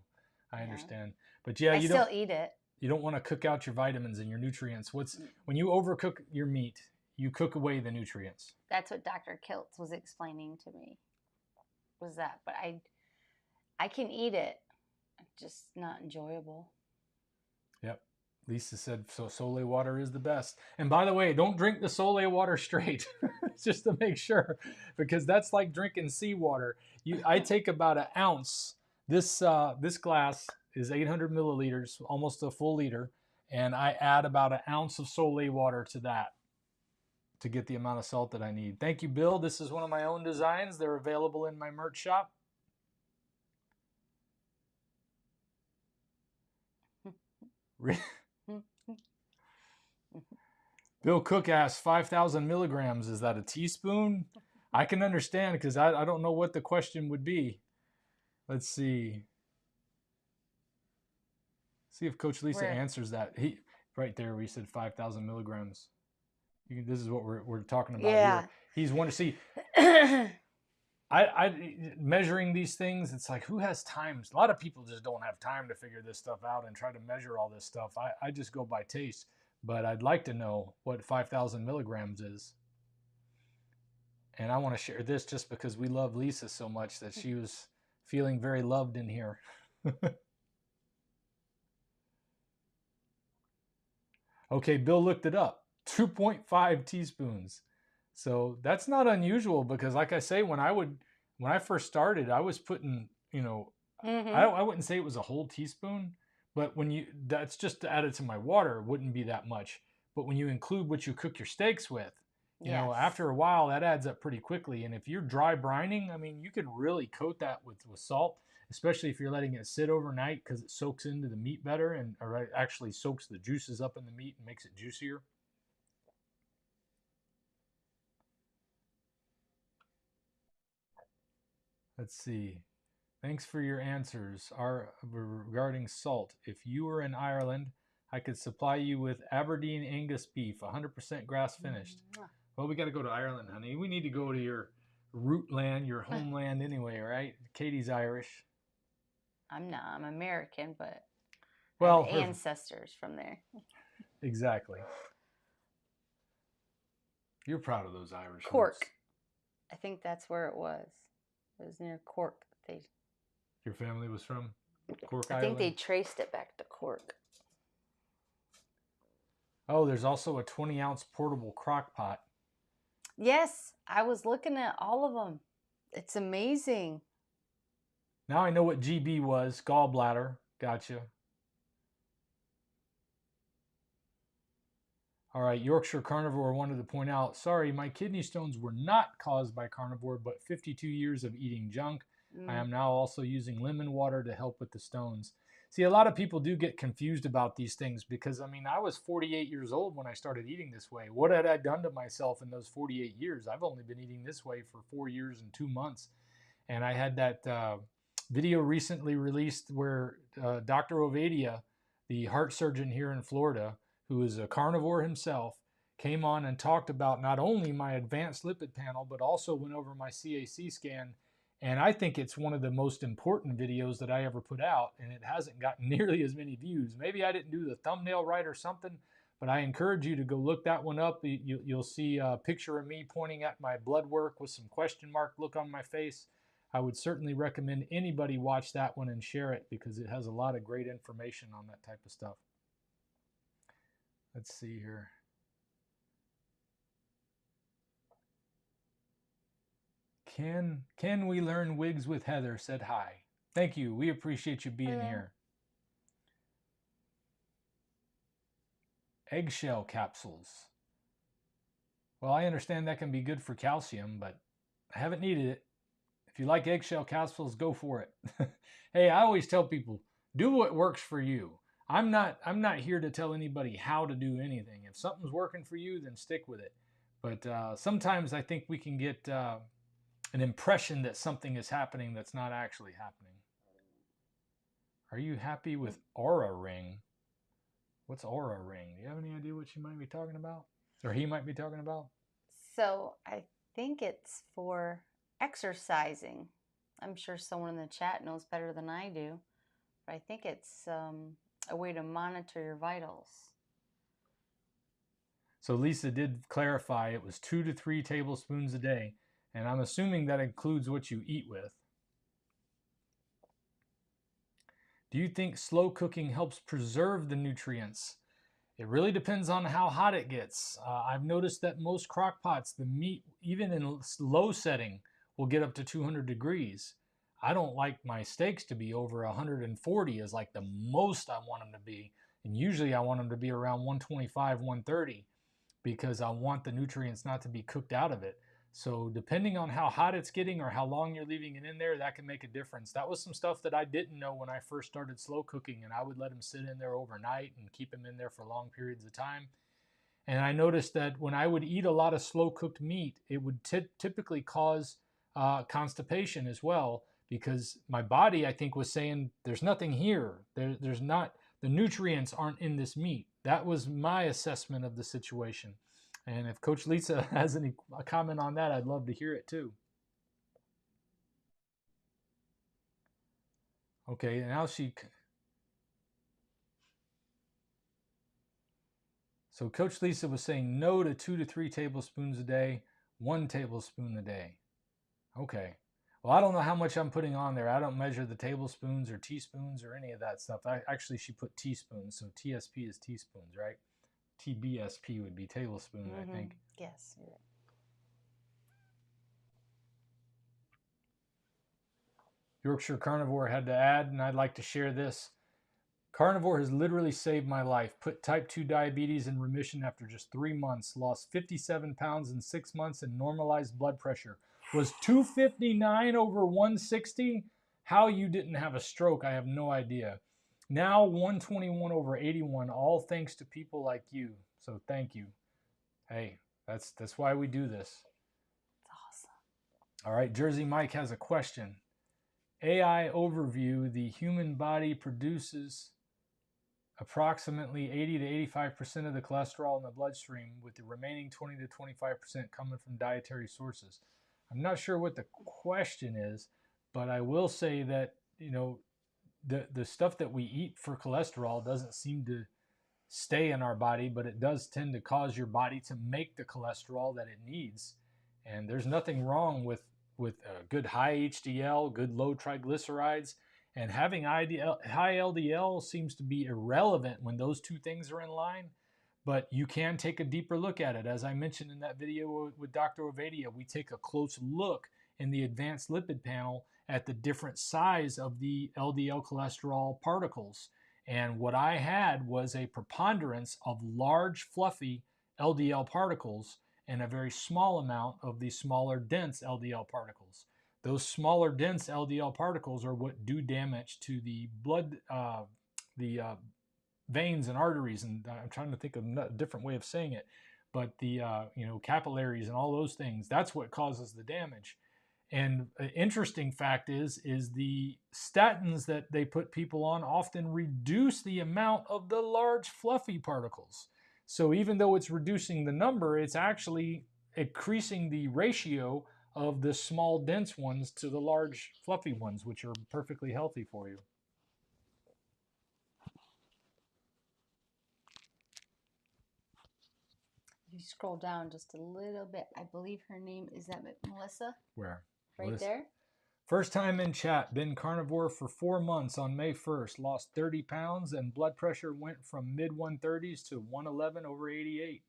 I understand. But yeah, you still eat it. You don't want to cook out your vitamins and your nutrients. When you overcook your meat, you cook away the nutrients. That's what Dr. Kiltz was explaining to me. Was that? But I can eat it. It's just not enjoyable. Yep. Lisa said so. Sole water is the best. And by the way, don't drink the Sole water straight, just to make sure, because that's like drinking seawater. I take about an ounce. This glass is 800 milliliters, almost a full liter, and I add about an ounce of Sole water to that to get the amount of salt that I need. Thank you, Bill. This is one of my own designs. They're available in my merch shop. Bill Cook asks, 5,000 milligrams, is that a teaspoon? I can understand because I don't know what the question would be. Let's see. See if Coach Lisa answers that. He right there, we said 5,000 milligrams. This is what we're talking about here. He's wanting to see. I measuring these things, it's like, who has time? A lot of people just don't have time to figure this stuff out and try to measure all this stuff. I just go by taste, but I'd like to know what 5,000 milligrams is. And I want to share this just because we love Lisa so much that she was feeling very loved in here. Okay, Bill looked it up. 2.5 teaspoons. So that's not unusual because, like I say, when I first started, I was putting, I wouldn't say it was a whole teaspoon, but that's just to add it to my water, it wouldn't be that much. But when you include what you cook your steaks with, you know, after a while, that adds up pretty quickly. And if you're dry brining, I mean, you could really coat that with salt, especially if you're letting it sit overnight because it soaks into the meat better or it actually soaks the juices up in the meat and makes it juicier. Let's see. Thanks for your answers. Regarding salt, if you were in Ireland, I could supply you with Aberdeen Angus beef, 100% grass finished. Well, we got to go to Ireland, honey. We need to go to your root land, your homeland anyway, right? Katie's Irish. I'm not. I'm American, but well, I have ancestors from there. Exactly. You're proud of those Irish Cork. roots. I think that's where it was. It was near Cork. Your family was from Cork, I Ireland? think they traced it back to Cork. Oh, there's also a 20-ounce portable crock pot. Yes, I was looking at all of them. It's amazing. Now I know what GB was. Gallbladder. Gotcha. All right, Yorkshire Carnivore wanted to point out, sorry, my kidney stones were not caused by carnivore, but 52 years of eating junk. I am now also using lemon water to help with the stones. See, a lot of people do get confused about these things because, I mean, I was 48 years old when I started eating this way. What had I done to myself in those 48 years? I've only been eating this way for 4 years and 2 months. And I had that video recently released where Dr. Ovadia, the heart surgeon here in Florida, who is a carnivore himself, came on and talked about not only my advanced lipid panel, but also went over my CAC scan. And I think it's one of the most important videos that I ever put out, and it hasn't gotten nearly as many views. Maybe I didn't do the thumbnail right or something, but I encourage you to go look that one up. You'll see a picture of me pointing at my blood work with some question mark look on my face. I would certainly recommend anybody watch that one and share it because it has a lot of great information on that type of stuff. Let's see here. Can we learn wigs with Heather? Said hi. Thank you. We appreciate you being here. Eggshell capsules. Well, I understand that can be good for calcium, but I haven't needed it. If you like eggshell capsules, go for it. Hey, I always tell people, do what works for you. I'm not here to tell anybody how to do anything. If something's working for you, then stick with it. But sometimes I think we can get an impression that something is happening that's not actually happening. Are you happy with Aura Ring? What's Aura Ring? Do you have any idea what she might be talking about? Or he might be talking about? So I think it's for exercising. I'm sure someone in the chat knows better than I do. But I think it's a way to monitor your vitals. So Lisa did clarify it was 2 to 3 tablespoons a day. And I'm assuming that includes what you eat with. Do you think slow cooking helps preserve the nutrients? It really depends on how hot it gets. I've noticed that most crock pots, the meat, even in low setting, will get up to 200 degrees. I don't like my steaks to be over 140 as like the most I want them to be. And usually I want them to be around 125, 130 because I want the nutrients not to be cooked out of it. So depending on how hot it's getting or how long you're leaving it in there, that can make a difference. That was some stuff that I didn't know when I first started slow cooking, and I would let them sit in there overnight and keep them in there for long periods of time. And I noticed that when I would eat a lot of slow cooked meat, it would typically cause constipation as well, because my body, I think, was saying there's nothing here. There's not, the nutrients aren't in this meat. That was my assessment of the situation. And if Coach Lisa has any comment on that, I'd love to hear it too. Okay, now so Coach Lisa was saying no to 2 to 3 tablespoons a day, 1 tablespoon a day. Okay. Well, I don't know how much I'm putting on there. I don't measure the tablespoons or teaspoons or any of that stuff. Actually, she put teaspoons, so TSP is teaspoons, right? TBSP would be tablespoon, I think. Yes. You're right. Yorkshire Carnivore had to add, and I'd like to share this. Carnivore has literally saved my life. Put type 2 diabetes in remission after just 3 months. Lost 57 pounds in 6 months and normalized blood pressure. Was 259 over 160? How you didn't have a stroke, I have no idea. Now 121 over 81, all thanks to people like you. So thank you. Hey, that's why we do this. That's awesome. All right, Jersey Mike has a question. AI overview, the human body produces approximately 80 to 85% of the cholesterol in the bloodstream, with the remaining 20 to 25% coming from dietary sources. I'm not sure what the question is, but I will say that, you know, the stuff that we eat for cholesterol doesn't seem to stay in our body, but it does tend to cause your body to make the cholesterol that it needs. And there's nothing wrong with good high HDL, good low triglycerides, and having high LDL seems to be irrelevant when those two things are in line. But you can take a deeper look at it. As I mentioned in that video with Dr. Ovadia, we take a close look in the advanced lipid panel at the different size of the LDL cholesterol particles. And what I had was a preponderance of large, fluffy LDL particles and a very small amount of the smaller, dense LDL particles. Those smaller, dense LDL particles are what do damage to the blood, veins and arteries, and I'm trying to think of a different way of saying it, but the capillaries and all those things. That's what causes the damage. And an interesting fact is the statins that they put people on often reduce the amount of the large fluffy particles. So even though it's reducing the number, it's actually increasing the ratio of the small dense ones to the large fluffy ones, which are perfectly healthy for you. If you scroll down just a little bit, I believe her name is that Melissa? Where? Right Melissa. there. First time in chat, been carnivore for 4 months on May 1st, lost 30 pounds and blood pressure went from mid 130s to 111 over 88.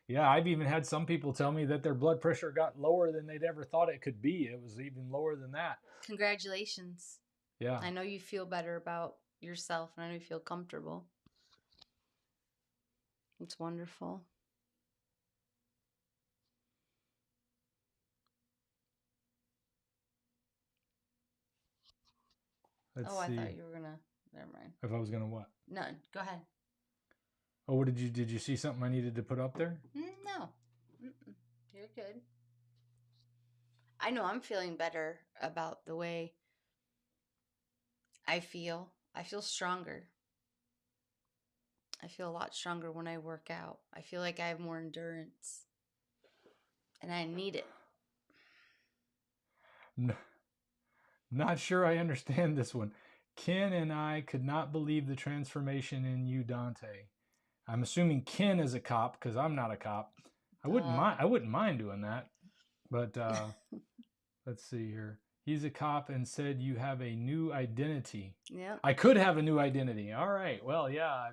Yeah, I've even had some people tell me that their blood pressure got lower than they'd ever thought it could be. It was even lower than that. Congratulations. Yeah. I know you feel better about yourself, and I know you feel comfortable. It's wonderful. Let's I see. thought you were gonna. Never mind. If I was gonna what? None. Go ahead. Oh, what did you see something I needed to put up there? No. You're good. I know I'm feeling better about the way I feel. I feel stronger. I feel a lot stronger when I work out. I feel like I have more endurance. And I need it. No, not sure I understand this one. Ken and I could not believe the transformation in you, Dante. I'm assuming Ken is a cop because I'm not a cop. I wouldn't mind doing that. But let's see here. He's a cop and said you have a new identity. Yeah. I could have a new identity. All right. Well, yeah.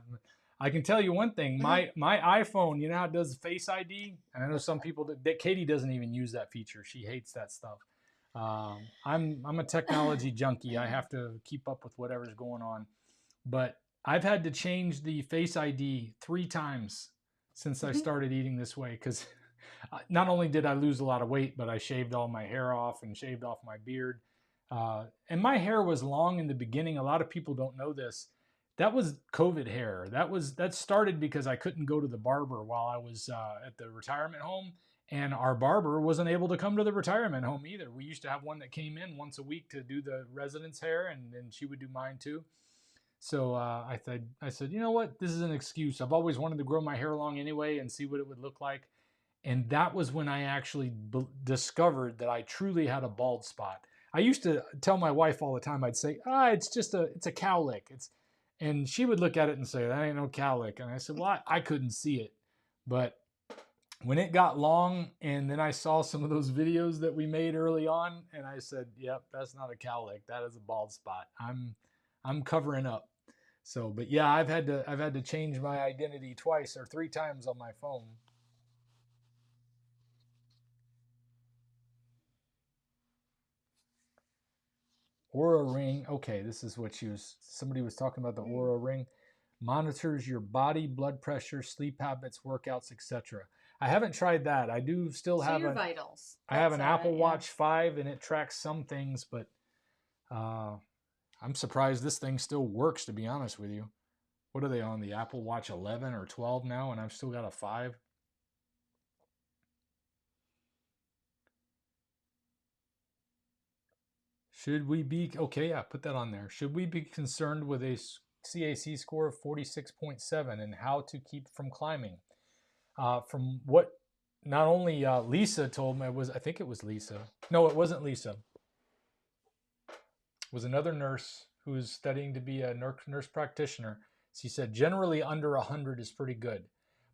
I can tell you one thing. My iPhone, you know how it does Face ID? And I know some people that Katie doesn't even use that feature. She hates that stuff. I'm a technology junkie. I have to keep up with whatever's going on. But I've had to change the Face ID 3 times since I started eating this way because Not only did I lose a lot of weight, but I shaved all my hair off and shaved off my beard. And my hair was long in the beginning. A lot of people don't know this. That was COVID hair. That started because I couldn't go to the barber while I was at the retirement home, and our barber wasn't able to come to the retirement home either. We used to have one that came in once a week to do the residents' hair, and then she would do mine too. So I said, you know what? This is an excuse. I've always wanted to grow my hair long anyway and see what it would look like. And that was when I actually discovered that I truly had a bald spot. I used to tell my wife all the time, I'd say, it's a cowlick. And she would look at it and say, that ain't no cowlick. And I said, well, I couldn't see it. But when it got long, and then I saw some of those videos that we made early on, and I said, yep, that's not a cowlick. That is a bald spot. I'm covering up. So, but yeah, I've had to change my identity twice or three times on my phone. Aura ring. Okay, this is what somebody was talking about, the Aura ring. Monitors your body, blood pressure, sleep habits, workouts, etc. I haven't tried that. I do still have your vitals. I have an Apple Watch 5 and it tracks some things, but I'm surprised this thing still works, to be honest with you. What are they on, the Apple Watch 11 or 12 now, and I've still got a 5? Should we be, okay, yeah, put that on there. Should we be concerned with a CAC score of 46.7 and how to keep from climbing? From what not only Lisa told me, I think it was Lisa. No, it wasn't Lisa. It was another nurse who was studying to be a nurse practitioner. She said generally under 100 is pretty good.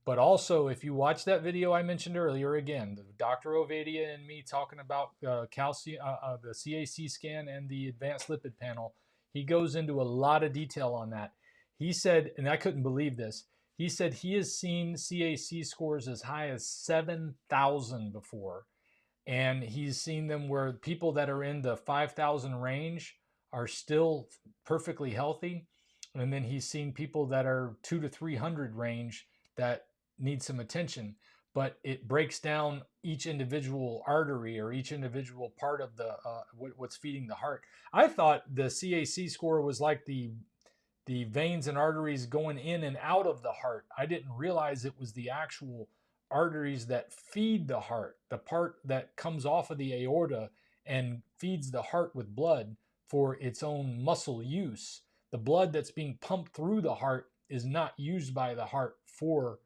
But also, if you watch that video I mentioned earlier, again, Dr. Ovadia and me talking about calcium, the CAC scan and the advanced lipid panel, he goes into a lot of detail on that. He said, and I couldn't believe this, he said he has seen CAC scores as high as 7,000 before. And he's seen them where people that are in the 5,000 range are still perfectly healthy. And then he's seen people that are 200 to 300 range that need some attention, but it breaks down each individual artery or each individual part of the what's feeding the heart. I thought the CAC score was like the veins and arteries going in and out of the heart. I didn't realize it was the actual arteries that feed the heart, the part that comes off of the aorta and feeds the heart with blood for its own muscle use. The blood that's being pumped through the heart is not used by the heart for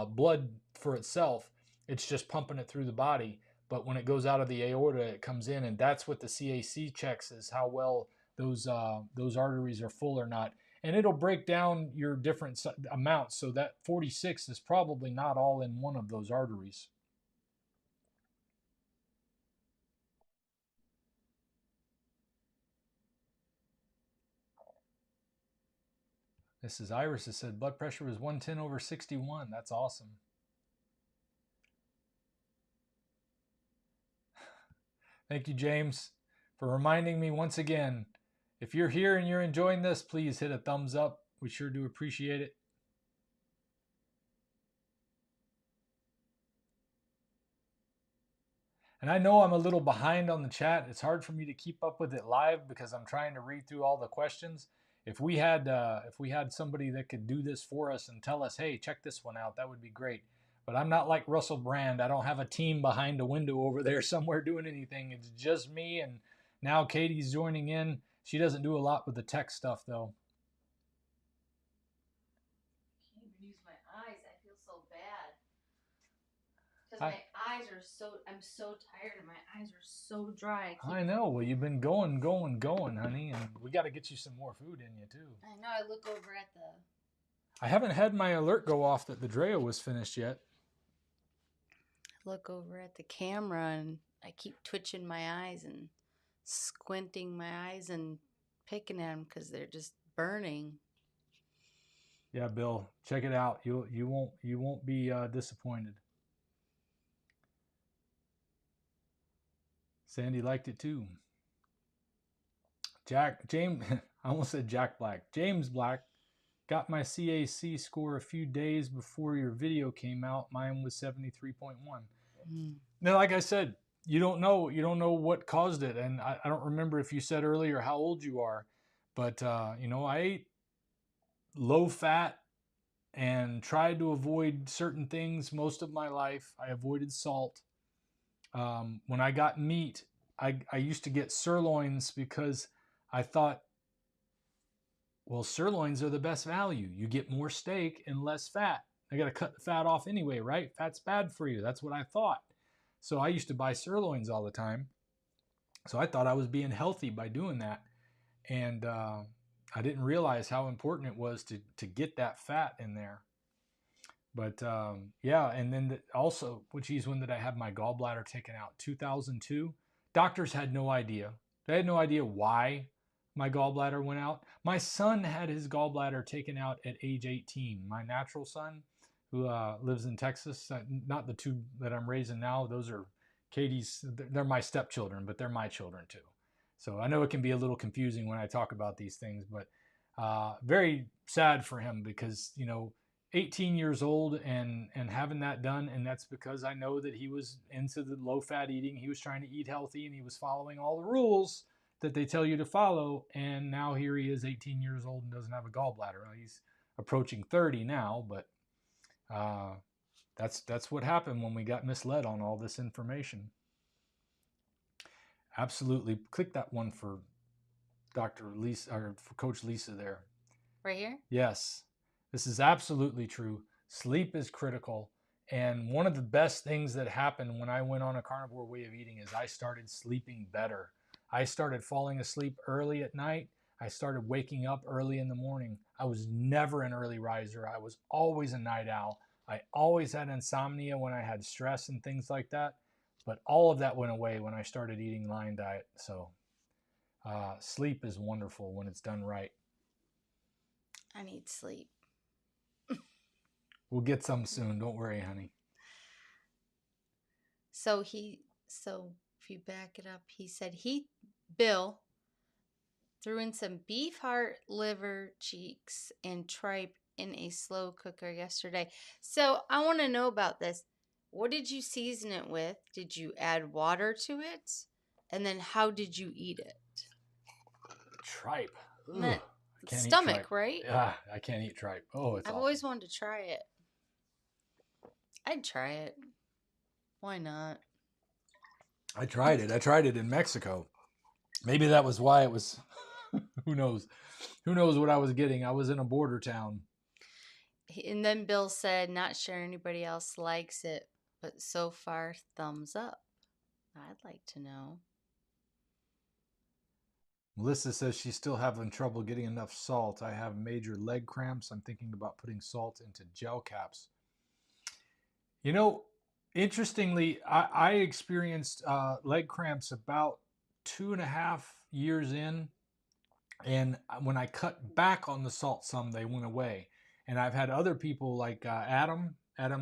blood for itself. It's just pumping it through the body. But when it goes out of the aorta, it comes in, and that's what the CAC checks, is how well those arteries are full or not. And it'll break down your different amounts. So that 46 is probably not all in one of those arteries. Mrs. Iris has said blood pressure was 110/61. That's awesome. Thank you, James, for reminding me once again. If you're here and you're enjoying this, please hit a thumbs up. We sure do appreciate it. And I know I'm a little behind on the chat. It's hard for me to keep up with it live because I'm trying to read through all the questions. If we had somebody that could do this for us and tell us, hey, check this one out, that would be great. But I'm not like Russell Brand. I don't have a team behind a window over there somewhere doing anything. It's just me, and now Katie's joining in. She doesn't do a lot with the tech stuff, though. I can't even use my eyes. I feel so bad. Because my eyes are I'm so tired and my eyes are so dry. I know. Well, you've been going, honey, and we got to get you some more food in you, too. I know. I look over at the... I haven't had my alert go off that the Dreo was finished yet. Look over at the camera and I keep twitching my eyes and squinting my eyes and picking at them because they're just burning. Yeah, Bill, check it out. You won't be disappointed. Sandy liked it too. James, I almost said Jack Black. James Black got my CAC score a few days before your video came out. Mine was 73.1. Mm. Now, like I said, you don't know what caused it. And I don't remember if you said earlier how old you are, but I ate low fat and tried to avoid certain things most of my life. I avoided salt. When I got meat, I used to get sirloins because I thought, well, sirloins are the best value. You get more steak and less fat. I got to cut the fat off anyway, right? Fat's bad for you. That's what I thought. So I used to buy sirloins all the time. So I thought I was being healthy by doing that. And I didn't realize how important it was to get that fat in there. But yeah, and then also, geez, when did I have my gallbladder taken out? 2002. Doctors had no idea. They had no idea why my gallbladder went out. My son had his gallbladder taken out at age 18. My natural son, who lives in Texas, not the two that I'm raising now. Those are Katie's. They're my stepchildren, but they're my children too. So I know it can be a little confusing when I talk about these things, but very sad for him because 18 years old and having that done, and that's because I know that he was into the low fat eating. He was trying to eat healthy and he was following all the rules that they tell you to follow, and now here he is 18 years old and doesn't have a gallbladder. Well, he's approaching 30 now, but that's what happened when we got misled on all this information. Absolutely. Click that one for Dr. Lisa, or for Coach Lisa there. Right here? Yes. This is absolutely true. Sleep is critical. And one of the best things that happened when I went on a carnivore way of eating is I started sleeping better. I started falling asleep early at night. I started waking up early in the morning. I was never an early riser. I was always a night owl. I always had insomnia when I had stress and things like that. But all of that went away when I started eating Lion Diet. So sleep is wonderful when it's done right. I need sleep. We'll get some soon. Don't worry, honey. So if you back it up, he said Bill threw in some beef heart, liver, cheeks, and tripe in a slow cooker yesterday. So I want to know about this. What did you season it with? Did you add water to it? And then how did you eat it? Tripe. Stomach, tripe. right? Yeah, I can't eat tripe. Oh, it's I've awful. always wanted to try it. I'd try it. Why not? I tried it. I tried it in Mexico. Maybe that was why it was. Who knows? Who knows what I was getting? I was in a border town. And then Bill said, not sure anybody else likes it, but so far, thumbs up. I'd like to know. Melissa says she's still having trouble getting enough salt. I have major leg cramps. I'm thinking about putting salt into gel caps. Interestingly, I experienced leg cramps about 2.5 years in. And when I cut back on the salt some, they went away. And I've had other people like Adam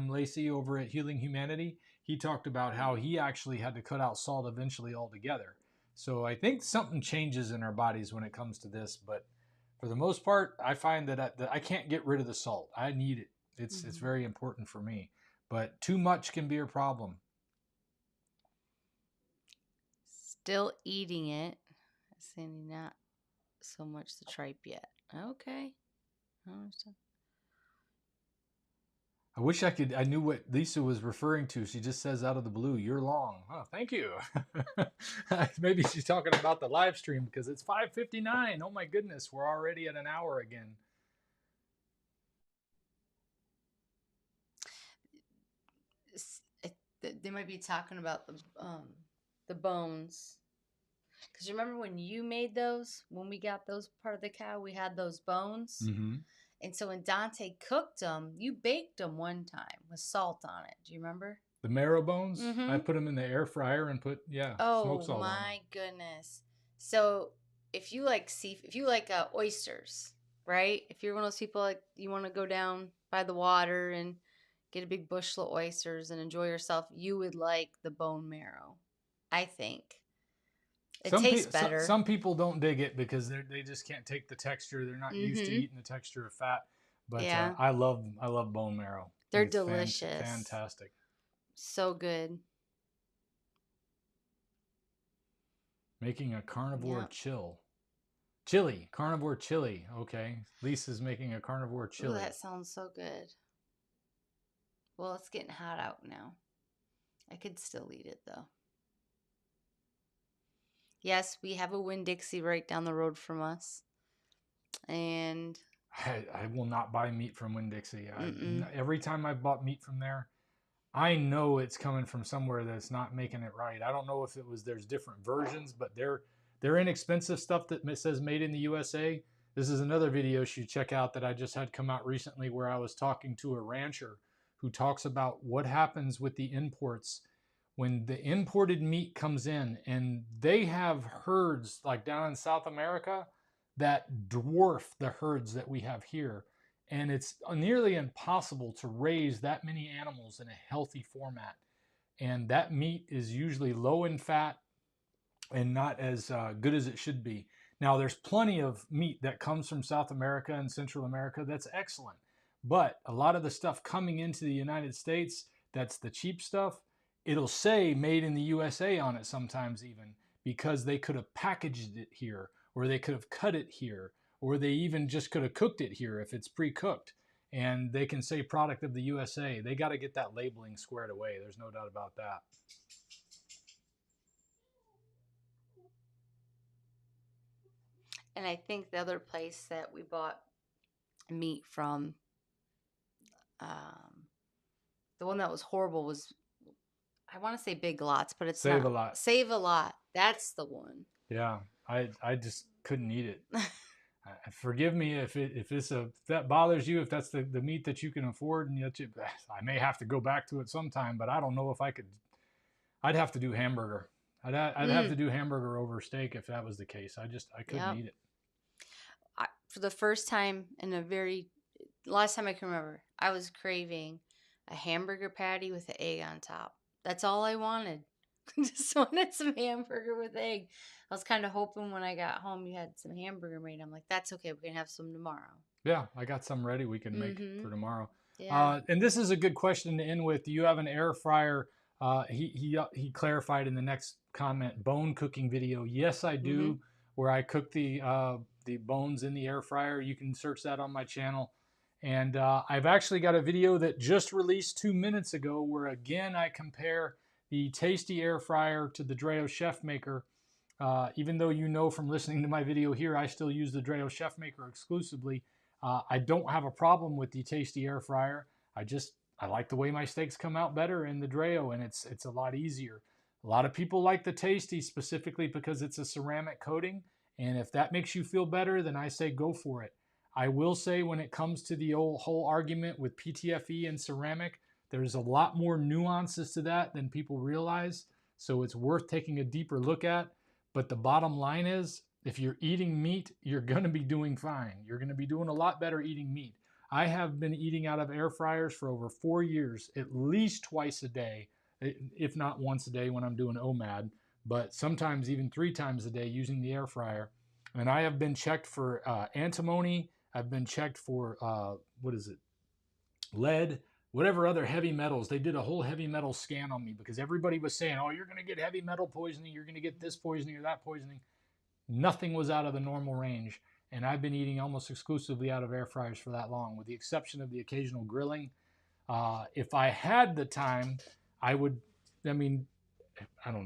Lacey over at Healing Humanity. He talked about how he actually had to cut out salt eventually altogether. So I think something changes in our bodies when it comes to this. But for the most part, I find that I can't get rid of the salt. I need it. It's very important for me. But too much can be a problem. Still eating it. Sandy, not so much the tripe yet. Okay. I wish I knew what Lisa was referring to. She just says out of the blue, "You're long." Oh, thank you. Maybe she's talking about the live stream because it's 5:59. Oh my goodness, we're already at an hour again. They might be talking about the bones. Because remember when you made those, when we got those part of the cow, we had those bones. Mm-hmm. And so when Dante cooked them, you baked them one time with salt on it. Do you remember? The marrow bones? Mm-hmm. I put them in the air fryer and put, smoke salt on them. Oh my goodness. So if you like oysters, right? If you're one of those people like you want to go down by the water and get a big bushel of oysters and enjoy yourself, you would like the bone marrow, I think. It tastes better. Some people don't dig it because they just can't take the texture. They're not used to eating the texture of fat. But I love bone marrow. They're delicious. Fantastic. So good. Making a carnivore Yep. chili. Carnivore chili. Okay. Lisa's making a carnivore Ooh, chili. that sounds so good. Well, it's getting hot out now. I could still eat it though. Yes, we have a Winn-Dixie right down the road from us. And I will not buy meat from Winn-Dixie. mm-mm. Every time I've bought meat from there, I know it's coming from somewhere that's not making it right. I don't know if it was there's different versions, but they're inexpensive stuff that says made in the USA. This is another video you should check out that I just had come out recently where I was talking to a rancher who talks about what happens with the imports when the imported meat comes in, and they have herds like down in South America that dwarf the herds that we have here. And it's nearly impossible to raise that many animals in a healthy format. And that meat is usually low in fat and not as good as it should be. Now, there's plenty of meat that comes from South America and Central America that's excellent. But a lot of the stuff coming into the United States, that's the cheap stuff, it'll say made in the USA on it sometimes even, because they could have packaged it here, or they could have cut it here, or they even just could have cooked it here if it's pre-cooked. And they can say product of the USA. They got to get that labeling squared away. There's no doubt about that. And I think the other place that we bought meat from, the one that was horrible was, I want to say Big Lots, but it's Save not. a Lot. Save a Lot. That's the one. Yeah, I just couldn't eat it. Forgive me if that bothers you, if that's the meat that you can afford, and yet I may have to go back to it sometime, but I don't know if I could. I'd have to do hamburger. I'd have to do hamburger over steak if that was the case. I couldn't eat it. For the first time in last time I can remember, I was craving a hamburger patty with an egg on top. That's all I wanted. Just wanted some hamburger with egg. I was kind of hoping when I got home you had some hamburger made. I'm like, that's okay. We're going to have some tomorrow. Yeah, I got some ready we can make for tomorrow. Yeah. And this is a good question to end with. Do you have an air fryer? He clarified in the next comment, bone cooking video. Yes, I do, where I cook the bones in the air fryer. You can search that on my channel. And I've actually got a video that just released 2 minutes ago where, again, I compare the Tasty air fryer to the Dreo Chef Maker. Even though you know from listening to my video here, I still use the Dreo Chef Maker exclusively. I don't have a problem with the Tasty air fryer. I like the way my steaks come out better in the Dreo, and it's a lot easier. A lot of people like the Tasty specifically because it's a ceramic coating, and if that makes you feel better, then I say go for it. I will say when it comes to the whole argument with PTFE and ceramic, there's a lot more nuances to that than people realize, so it's worth taking a deeper look at. But the bottom line is, if you're eating meat, you're going to be doing fine. You're going to be doing a lot better eating meat. I have been eating out of air fryers for over 4 years, at least twice a day, if not once a day when I'm doing OMAD, but sometimes even 3 times a day using the air fryer. And I have been checked for antimony. I've been checked for, lead, whatever other heavy metals. They did a whole heavy metal scan on me because everybody was saying, oh, you're going to get heavy metal poisoning. You're going to get this poisoning or that poisoning. Nothing was out of the normal range. And I've been eating almost exclusively out of air fryers for that long, with the exception of the occasional grilling. If I had the time, I don't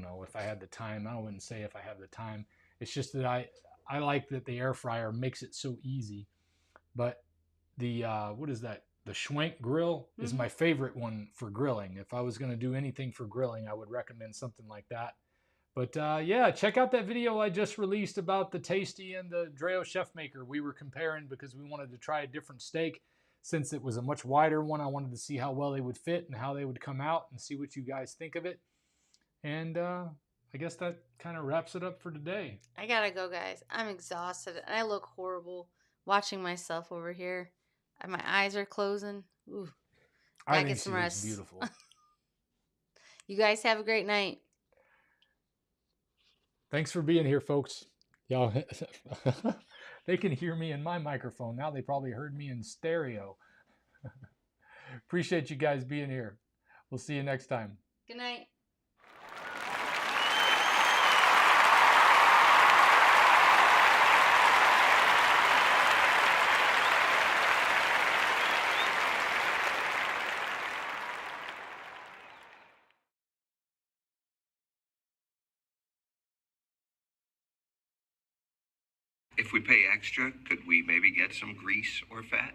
know if I had the time. I wouldn't say if I have the time. It's just that I like that the air fryer makes it so easy. But the, the Schwenk grill is my favorite one for grilling. If I was going to do anything for grilling, I would recommend something like that. But yeah, check out that video I just released about the Tasty and the Dreo Chef Maker. We were comparing because we wanted to try a different steak. Since it was a much wider one, I wanted to see how well they would fit and how they would come out and see what you guys think of it. And I guess that kind of wraps it up for today. I gotta go, guys. I'm exhausted and I look horrible watching myself over here. My eyes are closing. Ooh. I think she looks beautiful. You guys have a great night. Thanks for being here, folks. Y'all, they can hear me in my microphone. Now they probably heard me in stereo. Appreciate you guys being here. We'll see you next time. Good night. If we pay extra, could we maybe get some grease or fat?